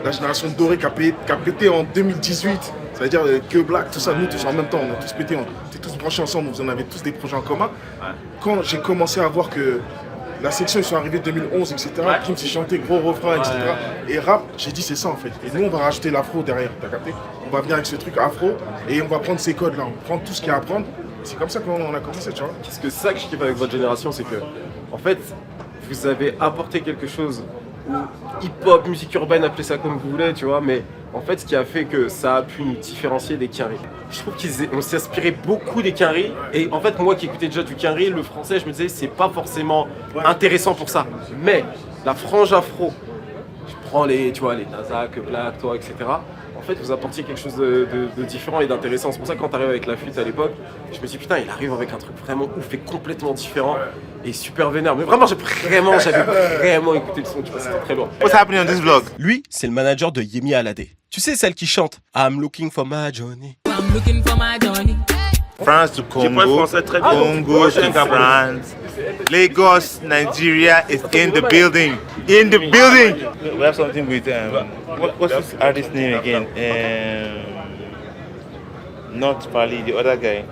la génération dorée qui a pété en 2018, c'est-à-dire que Black, tout ça, nous tous en même temps, on a tous pété, on était tous branchés ensemble, vous en avez tous des projets en commun. Quand j'ai commencé à voir que la section, ils sont arrivés en 2011, etc., Kim s'est chanté, gros refrain, etc. Et rap, j'ai dit c'est ça en fait. Et nous on va rajouter l'afro derrière, t'as capté? On va venir avec ce truc afro et on va prendre ces codes là, on prend tout ce qu'il y a à prendre. C'est comme ça qu'on a commencé, tu vois. Parce que ça que je kiffe avec votre génération, c'est que, en fait, vous avez apporté quelque chose, ou hip-hop, musique urbaine, appelez ça comme vous voulez, tu vois, mais en fait, ce qui a fait que ça a pu nous différencier des Quinry. Je trouve qu'on s'inspirait beaucoup des Quinry, et en fait, moi qui écoutais déjà du Quinry, le français, je me disais, c'est pas forcément intéressant pour ça. Mais la frange afro, je prends les Nazak, Black, toi, etc. En fait, vous apportiez quelque chose de différent et d'intéressant. C'est pour ça que quand t'arrives avec La Fuite à l'époque, je me suis dit putain, il arrive avec un truc vraiment ouf et complètement différent et super vénère. Mais vraiment, j'avais vraiment écouté le son, tu vois, c'était très lourd. What's happening on this vlog? Lui, c'est le manager de Yemi Alade. Tu sais, celle qui chante I'm looking for my Johnny. I'm looking for my Johnny. France to Congo, Congo to France, Lagos, Nigeria is in the building. In the building. We have something with what's this artist name again? Not Pali, the other guy.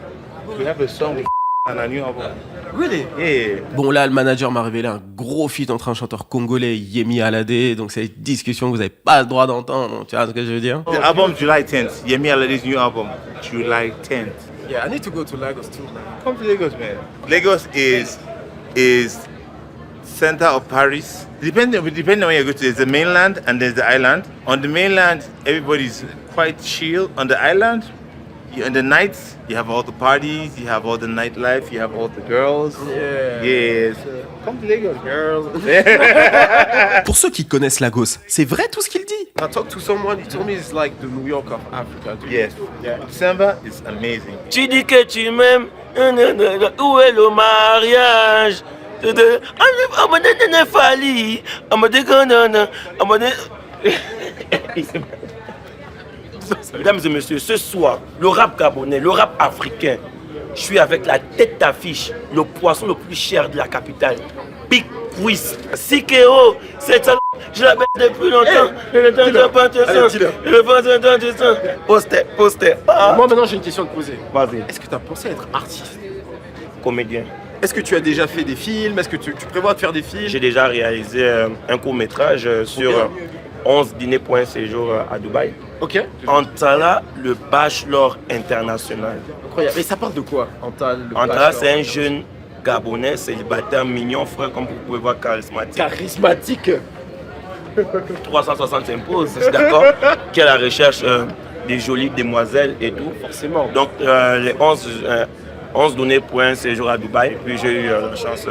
We have a song with and a new album. Really? Yeah. Bon, là, le manager m'a révélé un gros feat entre un chanteur congolais et Yemi Alade. Donc, c'est une discussion que vous n'avez pas le droit d'entendre. Tu vois ce que je veux dire? The album July 10th. Yemi Alade's new album, July 10th. Yeah, I need to go to Lagos too, man. Come to Lagos, man. Lagos is center of Paris. Depending on where you go to, there's the mainland and there's the island. On the mainland, everybody's quite chill. On the island, in the nights, you have all the parties, you have all the nightlife, you have all the girls. Yeah. Yes. Come to Lagos, girls. Pour ceux qui connaissent Lagos, c'est vrai tout ce qu'il dit? I talked to someone, he told me it's like the New York of Africa. Yes. Yeah. December is amazing. Tu dis que tu m'aimes, où est le mariage? Mesdames et messieurs, ce soir, le rap gabonais, le rap africain, je suis avec la tête d'affiche, le poisson le plus cher de la capitale, Big Quiz. Sikeo, c'est ça, je l'appelle depuis longtemps. Poster. Moi maintenant j'ai une question à te poser. Vas-y. Est-ce que tu as pensé à être artiste? Comédien. Est-ce que tu as déjà fait des films? Est-ce que tu prévois de faire des films? J'ai déjà réalisé un court-métrage sur 11 dîners pour un séjour à Dubaï. Ok. Antala, le bachelor international. Incroyable. Et ça parle de quoi, Antala, c'est un jeune Gabonais, célibataire, mignon, frère, comme vous pouvez voir, charismatique. Charismatique. 360 s'impose, c'est d'accord. Qui est à la recherche des jolies demoiselles et tout. Forcément. Donc, les 11 donnés pour un séjour à Dubaï. Puis j'ai eu la chance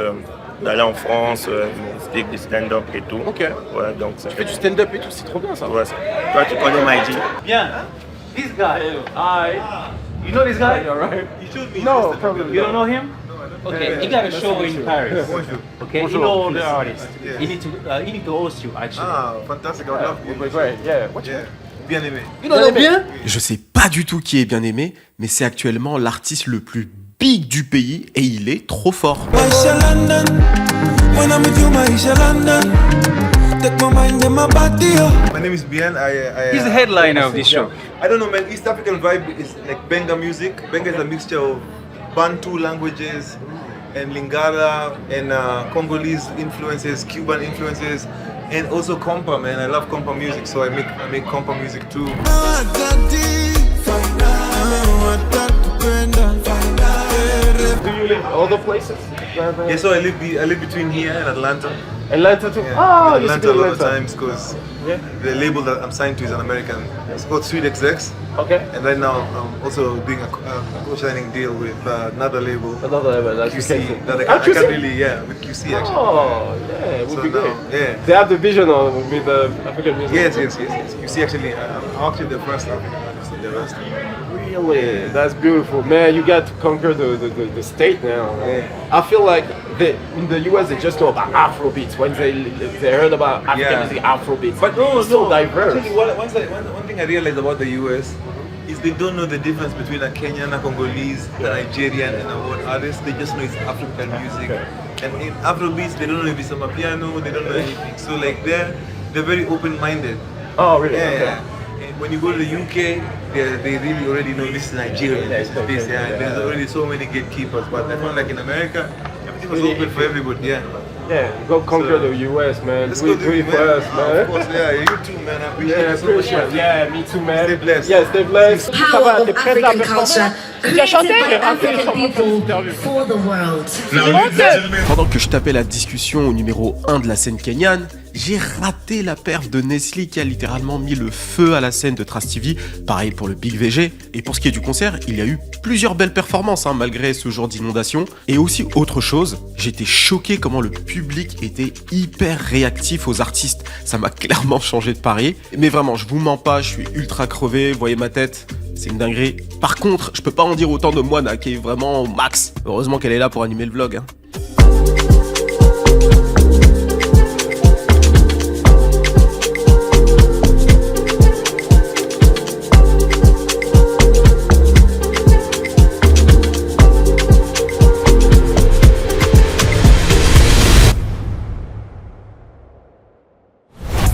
d'aller en France, de stand-up et tout. Ok. Ouais, donc, tu fais du stand-up et tout, c'est trop bien ça. Ouais, toi, tu connais Maïdi. Bien. This guy. You know this guy? Right. No, you don't know him? Okay, he got a show in Paris. Okay, you know all the artists. He need to host you actually. Ah, fantastic. I would love to. Great, yeah. What's Bien aimé. You know bien? Je sais pas du tout qui est bien aimé, mais c'est actuellement l'artiste le plus big du pays et il est trop fort. My name is Bien. He's the headliner of this show. I don't know, man. East African vibe is like Benga music. Benga is a mixture of Bantu languages and Lingala and Congolese influences, Cuban influences, and also compa, man. I love compa music, so I make compa music too. Do you live all the places? Yeah, so I live between here and Atlanta. Atlanta too? Yeah. Ah, you Atlanta a lot of Atlanta. times because the label that I'm signed to is an American. It's called Sweet XX. Okay. And right now I'm also doing a co-signing deal with another label. Another label, that's QC. That I Ah, can't QC? really, with QC actually. Oh, yeah, it would So be now, great. yeah. They have the vision with African music. Yes. QC actually, I'm actually the first African artist in the rest. Really? That's beautiful. Man, you got to conquer the state now. Yeah. I feel like in the US they just know about Afrobeats. When they heard about African music, Afrobeats. But it's so diverse. Actually, one thing I realized about the US is they don't know the difference between a Kenyan, a Congolese, a Nigerian, and a world artist. They just know it's African music. And in Afrobeats, they don't know if it's a piano, they don't know anything. So like they're very open-minded. Oh, really? Yeah. Okay. And when you go to the UK, they really already know this is Nigerian, this is this. Yeah. There's already so many gatekeepers. But I found like in America, everything was open for everybody. Yeah. Yeah, go conquer the US, man. Let's Do go it for us, man. Of course, yeah. You too, man. I appreciate it so much. Man. Yeah, me too, man. Stay blessed. Yeah, stay blessed. Ça va, t'es prête là, Tu as chanté? Pendant que je tapais la discussion au numéro 1 de la scène kenyane, j'ai raté la perf de Nestlé qui a littéralement mis le feu à la scène de Trace TV. Pareil pour le Big VG. Et pour ce qui est du concert, il y a eu plusieurs belles performances malgré ce jour d'inondation. Et aussi autre chose, j'étais choqué comment le public était hyper réactif aux artistes. Ça m'a clairement changé de pari. Mais vraiment, je vous mens pas, je suis ultra crevé. Vous voyez ma tête, c'est une dinguerie. Par contre, je peux pas en dire autant de Moana qui est vraiment au max. Heureusement qu'elle est là pour animer le vlog.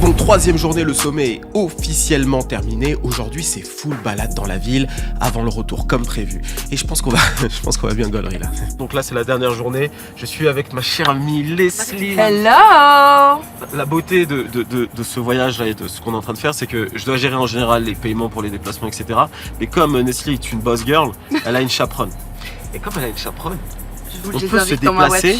Bon, troisième journée, le sommet est officiellement terminé. Aujourd'hui, c'est full balade dans la ville avant le retour comme prévu. Et je pense qu'on va bien gaulerie là. Donc là, c'est la dernière journée. Je suis avec ma chère amie Leslie. Hello! La beauté de ce voyage là et de ce qu'on est en train de faire, c'est que je dois gérer en général les paiements pour les déplacements, etc. Mais comme Nestlé est une boss girl, elle a une chaperonne. Et comme elle a une chaperonne, on peut se déplacer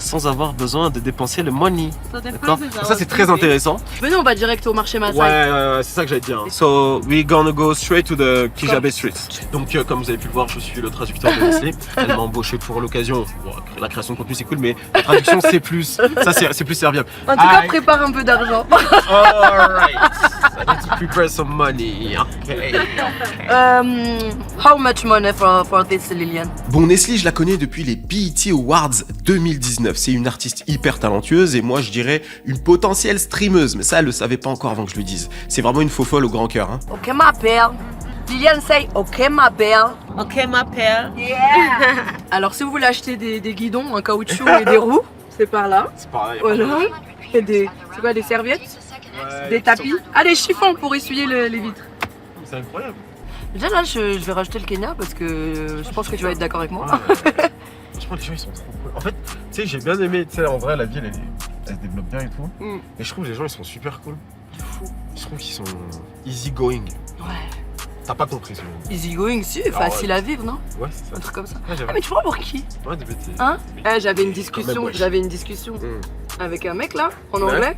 sans avoir besoin de dépenser le money. D'accord. Ça c'est très intéressant. Venez, on va direct au marché Maasai. Ouais, c'est ça que j'allais dire. So we're gonna go straight to the Kijabe Street. Donc comme vous avez pu le voir, je suis le traducteur de Nestlé. Elle m'a embauché pour l'occasion. Bon, la création de contenu c'est cool, mais la traduction c'est plus. Ça c'est plus serviable. En tout cas, prépare un peu d'argent. Alright. I need to prepare some money. Okay. How much money for this, Liliane? Bon, Nestlé, je la connais depuis les BET Awards 2019. C'est une artiste hyper talentueuse et moi je dirais une potentielle streameuse. Mais ça, elle le savait pas encore avant que je le dise. C'est vraiment une faux folle au grand cœur. Hein. Ok ma belle. Liliane say ok ma belle. Ok, ma pelle. Yeah. Alors si vous voulez acheter des guidons en caoutchouc et des roues, c'est par là. C'est pareil. Voilà. Et c'est quoi, des serviettes, des tapis. Ah, des chiffons pour essuyer les vitres. C'est incroyable. Déjà là, je vais rajouter le Kenya parce que je pense que tu vas être d'accord avec moi. Franchement, les gens ils sont trop cool. En fait, tu sais, j'ai bien aimé, tu sais, en vrai, la ville elle se développe bien et tout. Et je trouve que les gens ils sont super cool. Je trouve qu'ils sont easy going. Ouais. T'as pas compris ce mot. Easy going, si, facile à vivre, non? Ouais, c'est ça. Un truc comme ça. Ouais, Ah, mais tu vois pour qui? Ouais, des bêtises. Hein? J'avais une discussion, avec un mec là, en anglais.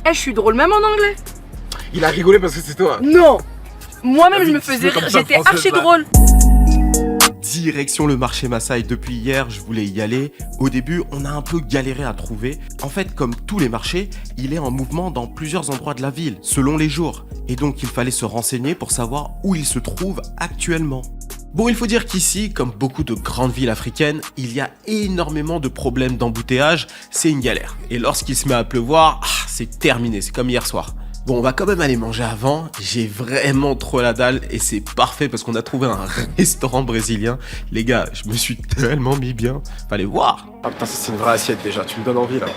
Je suis drôle même en anglais. Il a rigolé parce que c'est toi. Non! Moi-même je me faisais rire, j'étais archi drôle. Direction le marché Maasai. Depuis hier, je voulais y aller. Au début, on a un peu galéré à trouver. En fait, comme tous les marchés, il est en mouvement dans plusieurs endroits de la ville, selon les jours. Et donc, il fallait se renseigner pour savoir où il se trouve actuellement. Bon, il faut dire qu'ici, comme beaucoup de grandes villes africaines, il y a énormément de problèmes d'embouteillage. C'est une galère. Et lorsqu'il se met à pleuvoir, c'est terminé. C'est comme hier soir. Bon, on va quand même aller manger avant. J'ai vraiment trop la dalle et c'est parfait parce qu'on a trouvé un restaurant brésilien. Les gars, je me suis tellement mis bien. Fallait voir. Ah putain, ça c'est une vraie assiette déjà. Tu me donnes envie là.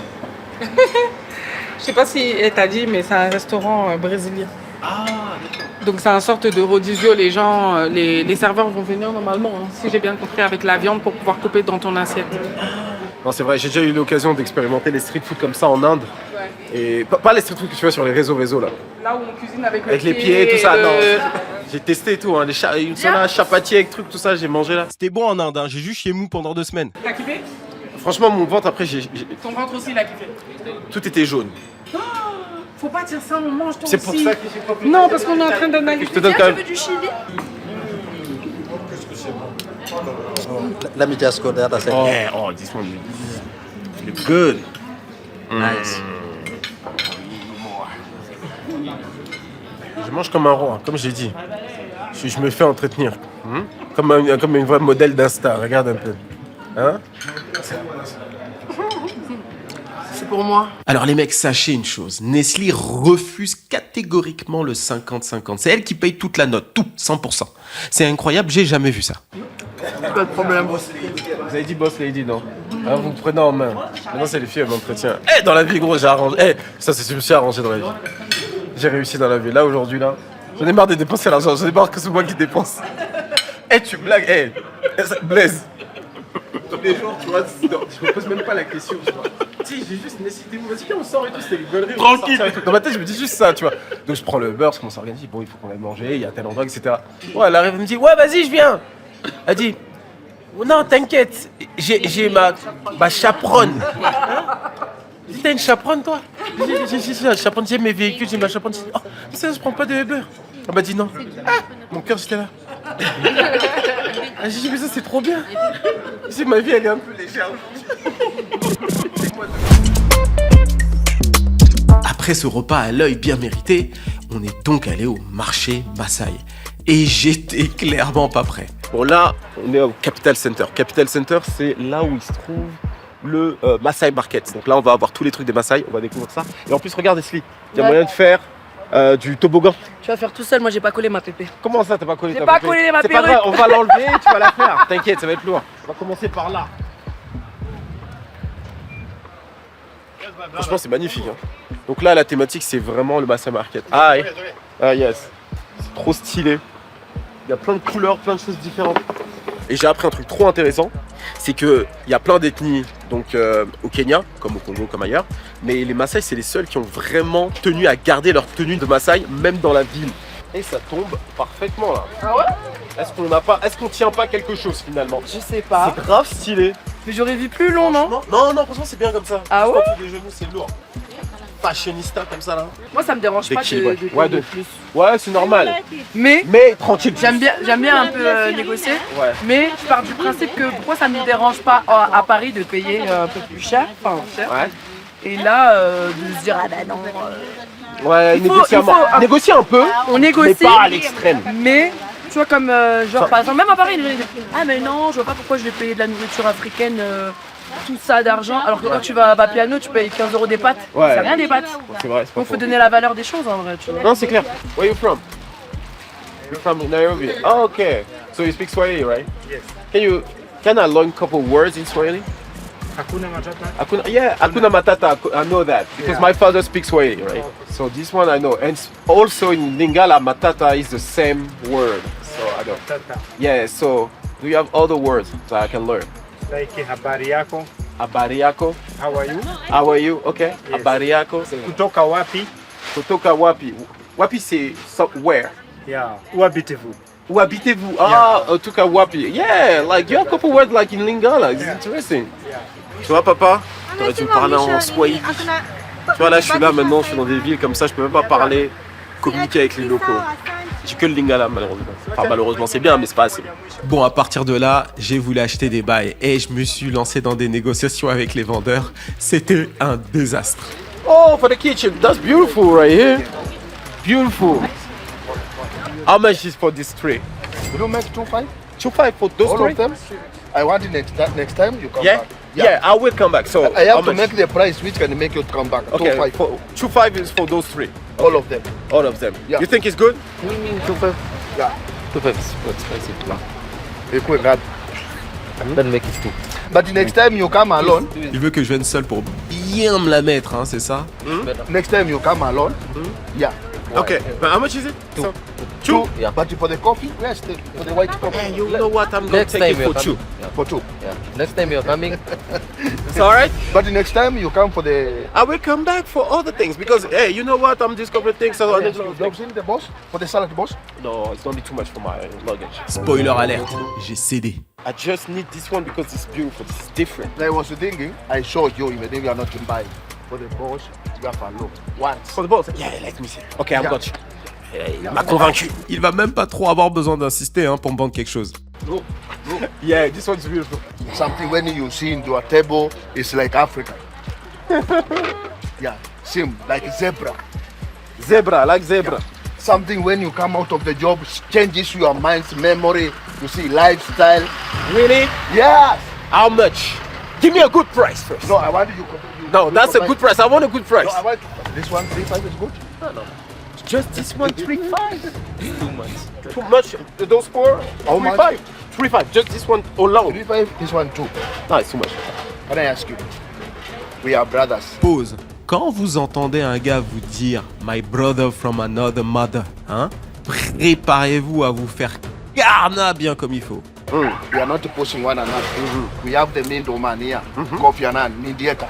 Je sais pas si elle t'a dit, mais c'est un restaurant brésilien. Ah. Donc c'est une sorte de rodizio. Les gens, les serveurs vont venir normalement, hein, si j'ai bien compris, avec la viande pour pouvoir couper dans ton assiette. Non, c'est vrai. J'ai déjà eu l'occasion d'expérimenter les street food comme ça en Inde. Et pas les street food que tu vois sur les réseaux là. Là où on cuisine avec les pieds, tout ça. Non, j'ai testé tout. Hein. Une salade chapati avec truc, tout ça, j'ai mangé là. C'était bon en Inde. Hein. J'ai juste chié mou pendant 2 semaines. T'as kiffé? Franchement, mon ventre après, Ton ventre aussi, il a kiffé. Tout était jaune. Oh, faut pas dire ça, on mange toi aussi. C'est pour ça que j'ai pas pu. Non, parce qu'on est en train d'analyser. Je te donne quand même. Tu veux du chili? Let me just go there. That's it. Oh, this one looks good. Nice. Je mange comme un roi, comme j'ai dit. Je me fais entretenir. Comme une vraie modèle d'Insta, regarde un peu. Hein? C'est pour moi. Alors les mecs, sachez une chose. Nestlé refuse catégoriquement le 50-50. C'est elle qui paye toute la note, tout, 100%. C'est incroyable, j'ai jamais vu ça. Pas de problème. Vous avez dit boss lady, non? Alors vous prenez en main. Maintenant c'est les filles, elles m'entretiennent. Dans la vie gros, j'ai arrangé. Ça c'est je me suis arrangé dans la vie. J'ai réussi dans la vie. Là aujourd'hui là, j'en ai marre de dépenser l'argent. J'en ai marre que c'est moi qui dépense. Tu blagues. Blaise. Tous les jours, tu vois, je me pose même pas la question, tu vois. Tu sais, j'ai juste nécessité, vas-y, viens, on sort et tout, c'était rigolerie. Tranquille. Dans ma tête, je me dis juste ça, tu vois. Donc je prends le beurre, je commence à organiser. Bon, il faut qu'on aille manger, il y a tel endroit, etc. Ouais, elle arrive, elle me dit, ouais, vas-y, je viens. Elle dit, non, t'inquiète, j'ai ma chaperonne. T'as une chaperonne, toi? J'ai la chaperonne, j'ai mes véhicules, j'ai ma chaperonne. Oh, mais ça, je prends pas de Uber. Elle m'a dit non. Mon cœur, j'étais là. J'ai dit, mais ça, c'est trop bien. Si ma vie, elle est un peu légère. Après ce repas à l'œil bien mérité, on est donc allé au marché Maasai. Et j'étais clairement pas prêt. Bon là, on est au Capital Center. Capital Center, c'est là où il se trouve le Maasai Market. Donc là, on va avoir tous les trucs des Maasai, on va découvrir ça. Et en plus, regarde Esli, il y a moyen de faire du toboggan. Tu vas faire tout seul, moi j'ai pas collé ma pépé. Comment ça, t'as pas collé ta pépé? J'ai pas collé ma perruque. C'est pas vrai, on va l'enlever, tu vas la faire. T'inquiète, ça va être lourd. On va commencer par là. Franchement, c'est magnifique. Hein. Donc là, la thématique, c'est vraiment le Maasai Market. Ah yes. C'est trop stylé. Il y a plein de couleurs, plein de choses différentes. Et j'ai appris un truc trop intéressant, c'est qu'il y a plein d'ethnies donc, au Kenya, comme au Congo, comme ailleurs. Mais les Maasai, c'est les seuls qui ont vraiment tenu à garder leur tenue de Maasai, même dans la ville. Et ça tombe parfaitement là. Ah ouais? Est-ce qu'on tient pas quelque chose finalement? Je sais pas. C'est grave stylé. Mais j'aurais vu plus long, non? Non, franchement, c'est bien comme ça. Ah ouais? Les genoux, c'est lourd. Fashionista comme ça là. Moi ça me dérange pas de plus. Ouais, c'est normal. Mais tranquille. J'aime bien un peu négocier. Ouais. Mais je pars du principe que pourquoi ça ne me dérange pas à Paris de payer un peu plus cher. Enfin cher. Ouais. Et là de se dire ah bah non. Ouais, négocier un peu. On négocie. Mais pas à l'extrême. Mais Tu vois, comme genre par exemple, même à Paris, les gens disent ah mais non, je vois pas pourquoi je vais payer de la nourriture africaine, tout ça d'argent, alors que quand tu vas à Vapiano, tu payes 15 € des pâtes. Ouais. C'est rien des pâtes. C'est vrai, c'est pas Donc faut faux. donner la valeur des choses en vrai, tu vois. Non, c'est clair. Where you from? You're from Nairobi. Oh, okay. So you speak Swahili, right? Yes. Can I learn a couple words in Swahili? Hakuna Matata. Hakuna Matata. I know that because my father speaks Swahili, right? So this one I know, and also in Lingala, Matata is the same word. So I know. Matata. Yeah. So do you have other words that I can learn? Like habari yako. Habari yako. How are you? How are you? Okay. Yes. Habari yako. Kutoka wapi? Kutoka wapi. Wapi c'est where? Yeah. Où habitez-vous? Où habitez-vous? Ah, Kutoka wapi. Yeah, like you have a couple words like in Lingala. It's interesting. Yeah. Tu vois, papa, t'aurais dû me parler en Swahili. Tu vois, là, je suis là maintenant, je suis dans des villes comme ça, je peux même pas parler, communiquer avec les locaux. J'ai que le Lingala, malheureusement. Enfin, malheureusement, c'est bien, mais c'est pas assez. Bon, à partir de là, j'ai voulu acheter des bails et je me suis lancé dans des négociations avec les vendeurs. C'était un désastre. Oh, for the kitchen, that's beautiful right here. Beautiful. How much is for this tray? You don't make 2.5? 2.5 for those All three? of them? I want it next time you come Yeah? back. Yeah, I will come back. So I how have to much? make the price which can make you come back. Okay, 2.5. 2.5 is for those three. All of them. All of them. Yeah. You think it's good? 2.5. Yeah. 2.5 is too expensive. Then make it 2. But next time you come alone. Il veut que je vienne seul pour bien me la mettre, hein, c'est ça? Next time you come alone. Yeah. Okay, but how much is it? Two. So, Two. Yeah. But for the coffee, yes, for the white coffee. Yeah, you know what? I'm going to take it for two. For 2. Yeah. Next time you're coming. It's alright? But next time you come for the. I will come back for other things because, hey, you know what? I'm discovering things. So Yes, you've seen the boss? For the salad boss? No, it's going to be too much for my luggage. Spoiler alerte, j'ai cédé. I just need this one because it's beautiful. It's different. I was thinking, I showed you, even if you are not in buy. For the boss, you have a look. Once. For the boss? Yeah, let me see. Okay, I've got you. Il m'a convaincu. Il va même pas trop avoir besoin d'insister hein, pour me vendre quelque chose. Look, look. Yeah, this one's beautiful. Something when you see in your table, it's like Africa. Yeah, same, like zebra. Zebra, like zebra. Something when you come out of the job, changes your mind's memory, you see lifestyle. Really? Yes. How much? Give me a good price first. No, I want you. No, that's a good price. I want a good price. No, I want this one, 3.5 is good. No. Just this one, 3.5. Too much. Too much. Those four? How much? 3.5. 3.5. Just this one alone. 3.5, this one too. No, it's too much. Can I ask you? We are brothers. Pause. Quand vous entendez un gars vous dire « My brother from another mother », hein, préparez-vous à vous faire carna bien comme il faut. We are not pushing one another. We have the middleman here, Kofi Annan, mediator.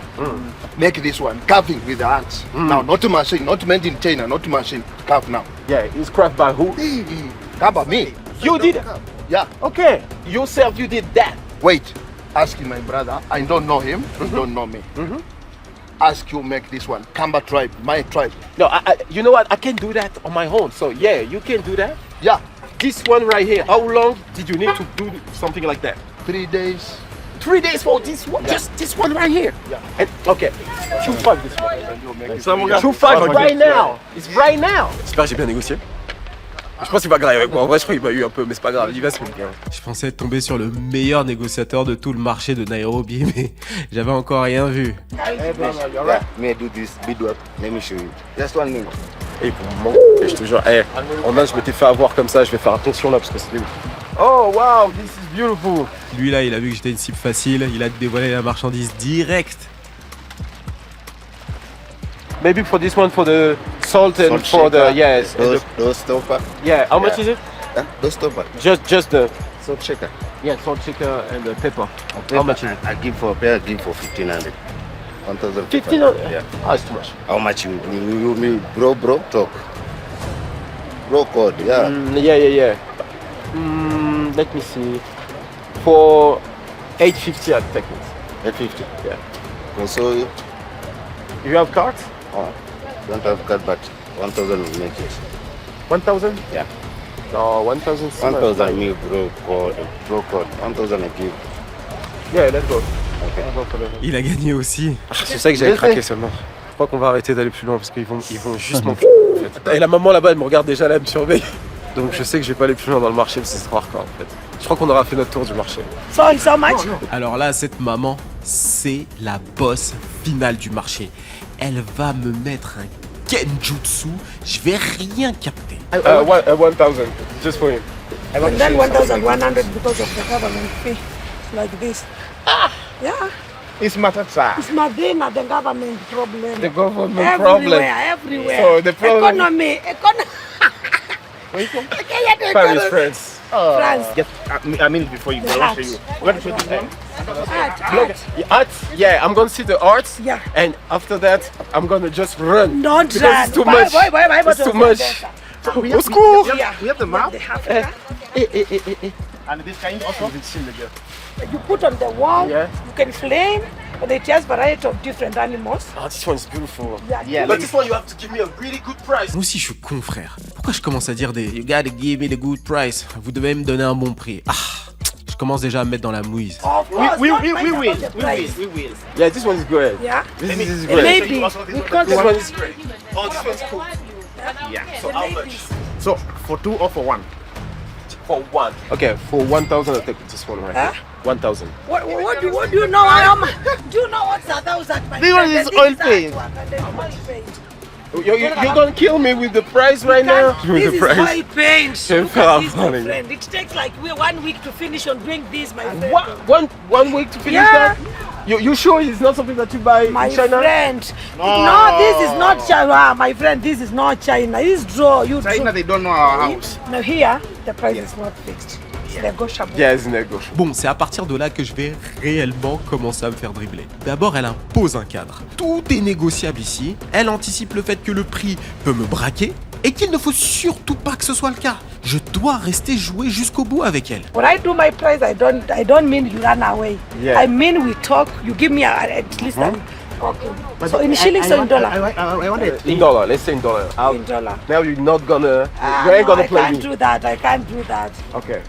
Make this one carving with the hands. Now, not machine, not made in China, not machine. Carve now. Yeah, it's crafted by who? Carve by me. You did it? Yeah. Okay. Yourself, you did that. Wait. Ask my brother. I don't know him. He don't know me. Ask you make this one. Kamba tribe, my tribe. No, you know what? I can do that on my own. So yeah, you can do that. Yeah. This one right here. How long did you need to do something like that? 3 days. 3 days for this one? Yeah. Just this one right here? Yeah. And, okay. 2.5 this one. Ça, mon gars. 2.5 right now. It's right now. J'espère que j'ai bien négocié. Je pense qu'il va grailler avec moi. En vrai, je crois qu'il m'a eu un peu, mais c'est pas grave. Il va se faire. Je pensais tomber sur le meilleur négociateur de tout le marché de Nairobi, mais j'avais encore rien vu. Hey, brother, you're right. May I do this bid work? Let me show you. Just 1 minute. Et pour mon je te jure, en Inde, je m'étais fait avoir comme ça. Je vais faire attention là parce que c'était. Oh wow, this is beautiful. Lui là, il a vu que j'étais une cible facile, il a dévoilé la marchandise direct. Maybe for this one, for the salt and Salt for shaker, the yes. those stopper. Yeah, how much is it? Those stopper. Just the Salt shaker. yeah, salt shaker and the pepper. How much is it? I give for a pair. I give for 1,500. 1,000. 1,500? Yeah. Ah, it's too much. How much you bro talk? Bro code, yeah. Yeah. Let me see. For 850, I'll take it. 850. Yeah. So You have cards? don't have card, but 1,000 will make it. 1,000? Yeah. No, 1,000. 1,000 me bro code. 1,000 I give. Yeah, let's go. Okay. Il a gagné aussi. C'est ça que j'avais craqué seulement. Je crois qu'on va arrêter d'aller plus loin parce qu'ils vont juste m'en foutre en fait. Et la maman là-bas elle me regarde déjà là, elle me surveille. Donc je sais que je vais pas aller plus loin dans le marché, parce que c'est trop hardcore en fait. Je crois qu'on aura fait notre tour du marché. So much? Alors là, cette maman, c'est la boss finale du marché. Elle va me mettre un genjutsu, je vais rien capter. 1000, just for him. And then 1,100 because of the government fee, like this. Yeah. It's Matata. It's Madina, the government problem. The government Everywhere. So the problem. Economy. Where you from? Paris, France. France. Yes, I mean before you go, I'll show you. What is it name? Art? Yeah, I'm gonna see the art. Yeah. And after that, I'm gonna just run. Don't because run. it's too much. It's too much. Au secours! We have the map. And this kind also? You put on the wall, Yeah. you can flame, but it has variety of different animals. Oh, this one is beautiful. Yeah. But this one you have to give me a really good price. Moi aussi, je suis con, frère. Pourquoi je commence à dire des You gotta give me the good price? Vous devez me donner un bon prix. Ah, je commence déjà à me mettre dans la mouise. Of course, We don't will. mind about the price. We will. Yeah, this one is great. Yeah. This is great. Maybe. We can't This one is great. Oh, this one's cool. Yeah. So how much? So for 2 or for 1? For one. Okay, for 1,000, I'll take this one right here. 1,000. What do you know? Do you know what's 1,000? my This one friend? is This oil paint. oil paint. You're gonna kill me with the price right now? This is oil paint. Je vais me Look faire at this, my avaler. friend. It takes like 1 week to finish on doing this, my friend. One week to finish Yeah. that? You sure it's not something that you buy My in China? friend. No, this is not China. My friend, this is not China. This is draw. You China, draw. they don't know our house. Now here, the price is not fixed. It's negotiable. Yes, negotiable. Bon, c'est à partir de là que je vais réellement commencer à me faire dribbler. D'abord, elle impose un cadre. Tout est négociable ici. Elle anticipe le fait que le prix peut me braquer et qu'il ne faut surtout pas que ce soit le cas. Je dois rester jouer jusqu'au bout avec elle. When I do my price, I don't mean you run away. Yeah. I mean we talk. You give me at least an okay. So in shillings or in dollar? I want it. In dollar, let's say in dollar. In dollar. Now you're not gonna, you ain't No, gonna I play can't me. do that. I can't do that. Okay,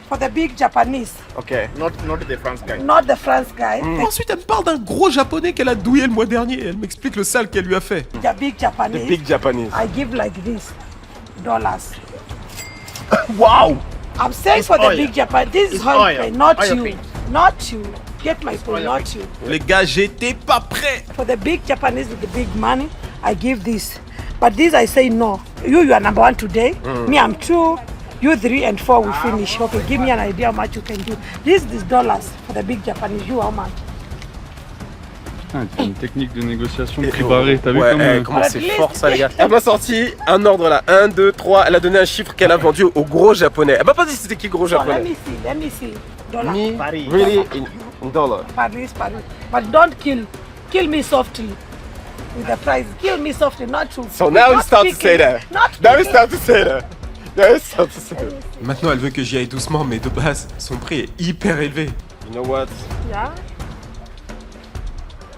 For the big Japanese, okay. Not the France guy. not the France guy. Ensuite, elle me parle d'un gros japonais qu'elle a douillé le mois dernier. Elle m'explique le sale qu'elle lui a fait. The big Japanese. The big Japanese. I give like this dollars. Wow! I'm saying It's for the oil. big Japan. This is It's oil oil. paint, not Oil you. paint. Not you. Get my point, not you. Les gars, j'étais pas prêt. For the big Japanese with the big money, I give this. But this I say no. You are number 1 today. Me, I'm 2. You 3 and 4 we finish. Okay, give me an idea how much you can do. This is dollars for the big Japanese. You how much? Putain, c'est une technique de négociation préparée. T'as vu Comment c'est fort ça, les gars. Elle m'a sorti un ordre là. 1, 2, 3. Elle a donné un chiffre qu'elle a vendu au gros japonais. Elle m'a pas dit c'était qui gros So let japonais. me see. Let me see. Dollar. Me, Paris. really, in dollar. Paris. But don't kill me softly. With the price. Kill me softly, not to. So now you not start to say speaking, that. Not Now you speaking. start to say that. Now you start to say that. Maintenant, elle veut que j'y aille doucement, mais de base, son prix est hyper élevé. You know what? Yeah.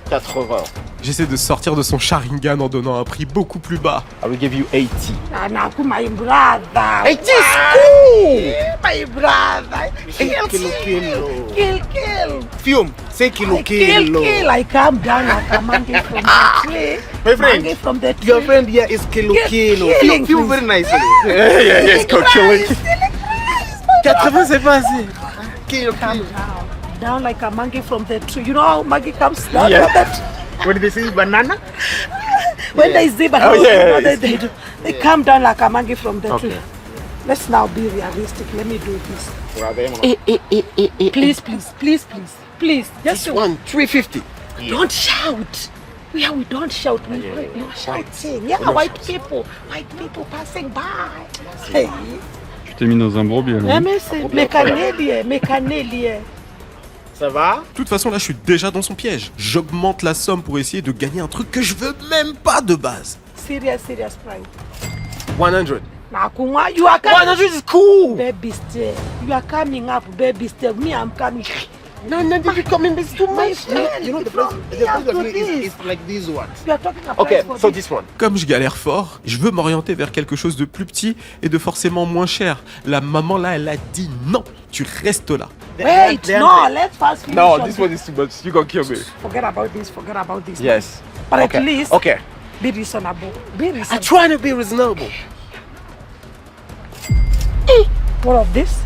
80. J'essaie de sortir de son Sharingan en donnant un prix beaucoup plus bas. I will give you 80. Anaku, my brother. It is cool! My brother. Kill. Fume. Say kilo. Kill. I come down like a monkey from the tree. My friend, Monkey from the tree. your friend here is kilo. Killing, Feel please. very nicely. Yeah, it's called killing. 80 c'est pas assez. Kilo. Down like a monkey from the tree. You know how monkey comes down Yeah. from that? When they see banana? When they see banana, Oh, yeah, you know, yeah. they do. They come down like a monkey from the Okay. tree. Let's now be realistic. Let me do this. Please. Just One, 350. don't shout. Yeah, we don't shout. You're shouting. Yeah, white people passing by. Hey, Tu t'es mis dans un bourbier. là. let me see. Mécanélier. Ça va? De toute façon, là, je suis déjà dans son piège. J'augmente la somme pour essayer de gagner un truc que je veux même pas de base. Serious price. 100. Nakuma, you are coming. 100 is cool. Baby step. You are coming up, baby step. Me, I'm coming. No, if you come in, it's too My much. friend, You know the from price here of to me this. is like these ones. You are talking about Okay, price so for this one. Comme je galère fort, je veux m'orienter vers quelque chose de plus petit et de forcément moins cher. La maman là, elle a dit non, tu restes là. Wait, no, let's first finish. No, on this one is too much. You gonna kill me. Forget about this. Yes. But Okay. at least Okay. be reasonable. Be I'm reasonable. trying to be reasonable. All of this.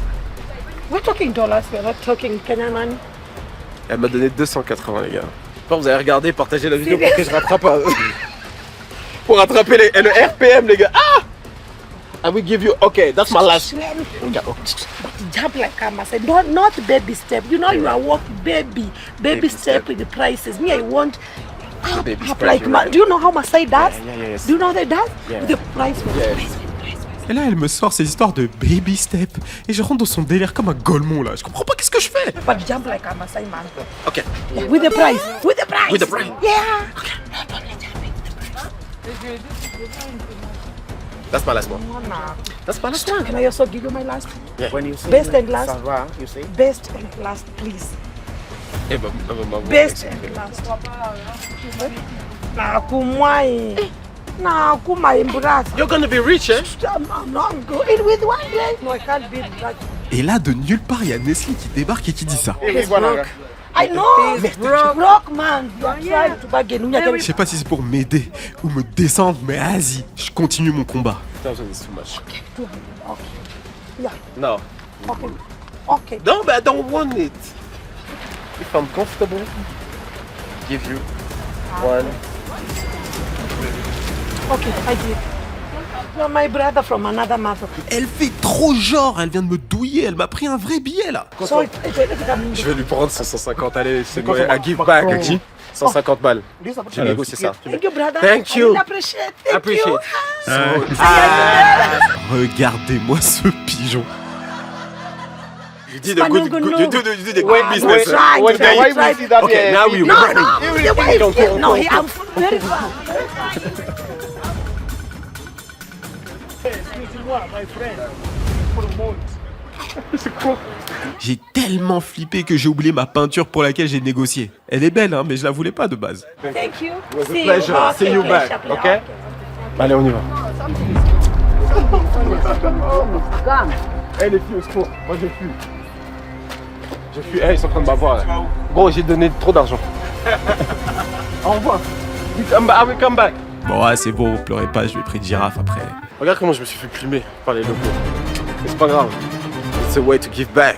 We're talking dollars, we're not talking Kenyan money. Elle m'a donné 280 les gars. Bon, vous allez regarder, partager la vidéo pour que je rattrape pour rattraper le RPM les gars. Ah! I will give you, okay, that's my last. But jump like I said, not baby step. You know you are walking baby step with the prices. Me, I want up like do you know how Masai does? Yeah. Do you know they does? Yeah. The price was Et là, elle me sort ces histoires de baby step. Et je rentre dans son délire comme un golemon là. Je comprends pas qu'est-ce que je fais. But jump like a Masai man. Ok. Yeah, with the price. With the price. With the price. Yeah. That's my last one. That's my last one. Can I also give you my last? Yeah. When you say Best and last. ça va, you say? Best and last, please. Eh ben, Best and last. Nah, kumai. Nah, kumai brother. You're gonna be rich, eh? I'm not going with one day. No, I can't be rich. Et là, de nulle part, il y a Nestlé qui débarque et qui dit ça. He's broke. I know. Broke man. You are trying to bargain. Je sais pas si c'est pour m'aider ou me descendre, mais vas-y, je continue mon combat. 1000 is too much. Okay. Yeah. No. Okay. No, but I don't want it. If I'm comfortable, give you one. Okay, I did. You're my brother from another mother. Elle fait trop genre, elle vient de me douiller, elle m'a pris un vrai billet là. So Je vais lui prendre 150, allez, c'est moi. I give back, ok? 150 balles. J'ai négocié ça. Thank you, brother. Thank you. I appreciate. Thank Appreciate. you. Regardez-moi ce pigeon. You did a good great business. Right. Okay, now we're running. No, I'm very far. Excusez-moi, my friend. J'ai tellement flippé que j'ai oublié ma peinture pour laquelle j'ai négocié. Elle est belle, hein, mais je la voulais pas de base. Thank you. It was a pleasure. See you back, ok? Allez, on y va. Eh les filles, au secours, moi j'ai fui. Ils sont en train de m'avoir là. Gros, j'ai donné trop d'argent. Au revoir. I will come back. Bon, ouais, c'est bon, pleurez pas, je lui ai pris de girafe après. Regarde comment je me suis fait plumer par les locaux. Mais c'est pas grave. It's a way to give back.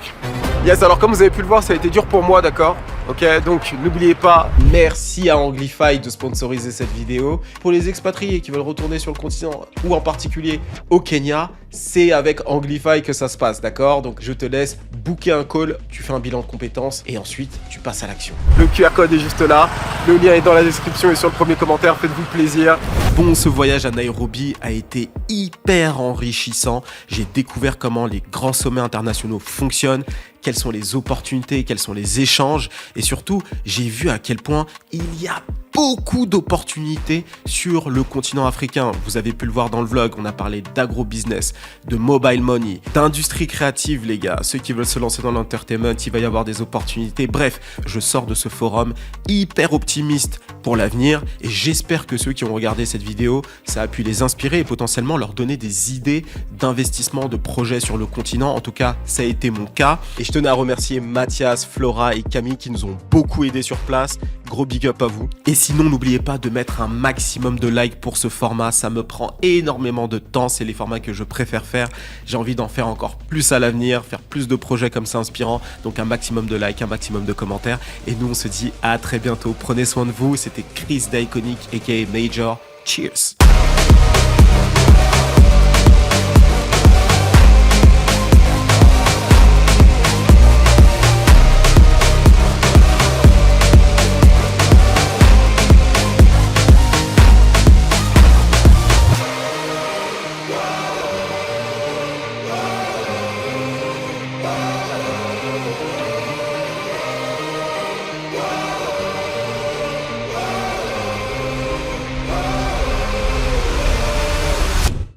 Yes, alors comme vous avez pu le voir, ça a été dur pour moi, d'accord? Ok, donc n'oubliez pas, merci à Anglify de sponsoriser cette vidéo. Pour les expatriés qui veulent retourner sur le continent, ou en particulier au Kenya, c'est avec Anglify que ça se passe, d'accord? Donc je te laisse booker un call, tu fais un bilan de compétences et ensuite tu passes à l'action. Le QR code est juste là, le lien est dans la description et sur le premier commentaire, faites-vous plaisir. Bon, ce voyage à Nairobi a été hyper enrichissant. J'ai découvert comment les grands sommets internationaux fonctionnent, quelles sont les opportunités, quels sont les échanges et surtout, j'ai vu à quel point il y a beaucoup d'opportunités sur le continent africain. Vous avez pu le voir dans le vlog, on a parlé d'agro-business, de mobile money, d'industrie créative les gars. Ceux qui veulent se lancer dans l'entertainment, il va y avoir des opportunités. Bref, je sors de ce forum hyper optimiste pour l'avenir et j'espère que ceux qui ont regardé cette vidéo, ça a pu les inspirer et potentiellement leur donner des idées d'investissement, de projets sur le continent. En tout cas, ça a été mon cas. Et je tenais à remercier Mathias, Flora et Camille qui nous ont beaucoup aidés sur place. Gros big up à vous. Et sinon, n'oubliez pas de mettre un maximum de likes pour ce format. Ça me prend énormément de temps. C'est les formats que je préfère faire. J'ai envie d'en faire encore plus à l'avenir, faire plus de projets comme ça inspirants. Donc un maximum de likes, un maximum de commentaires. Et nous, on se dit à très bientôt. Prenez soin de vous. C'était Chris d'Iconic, aka Major. Cheers.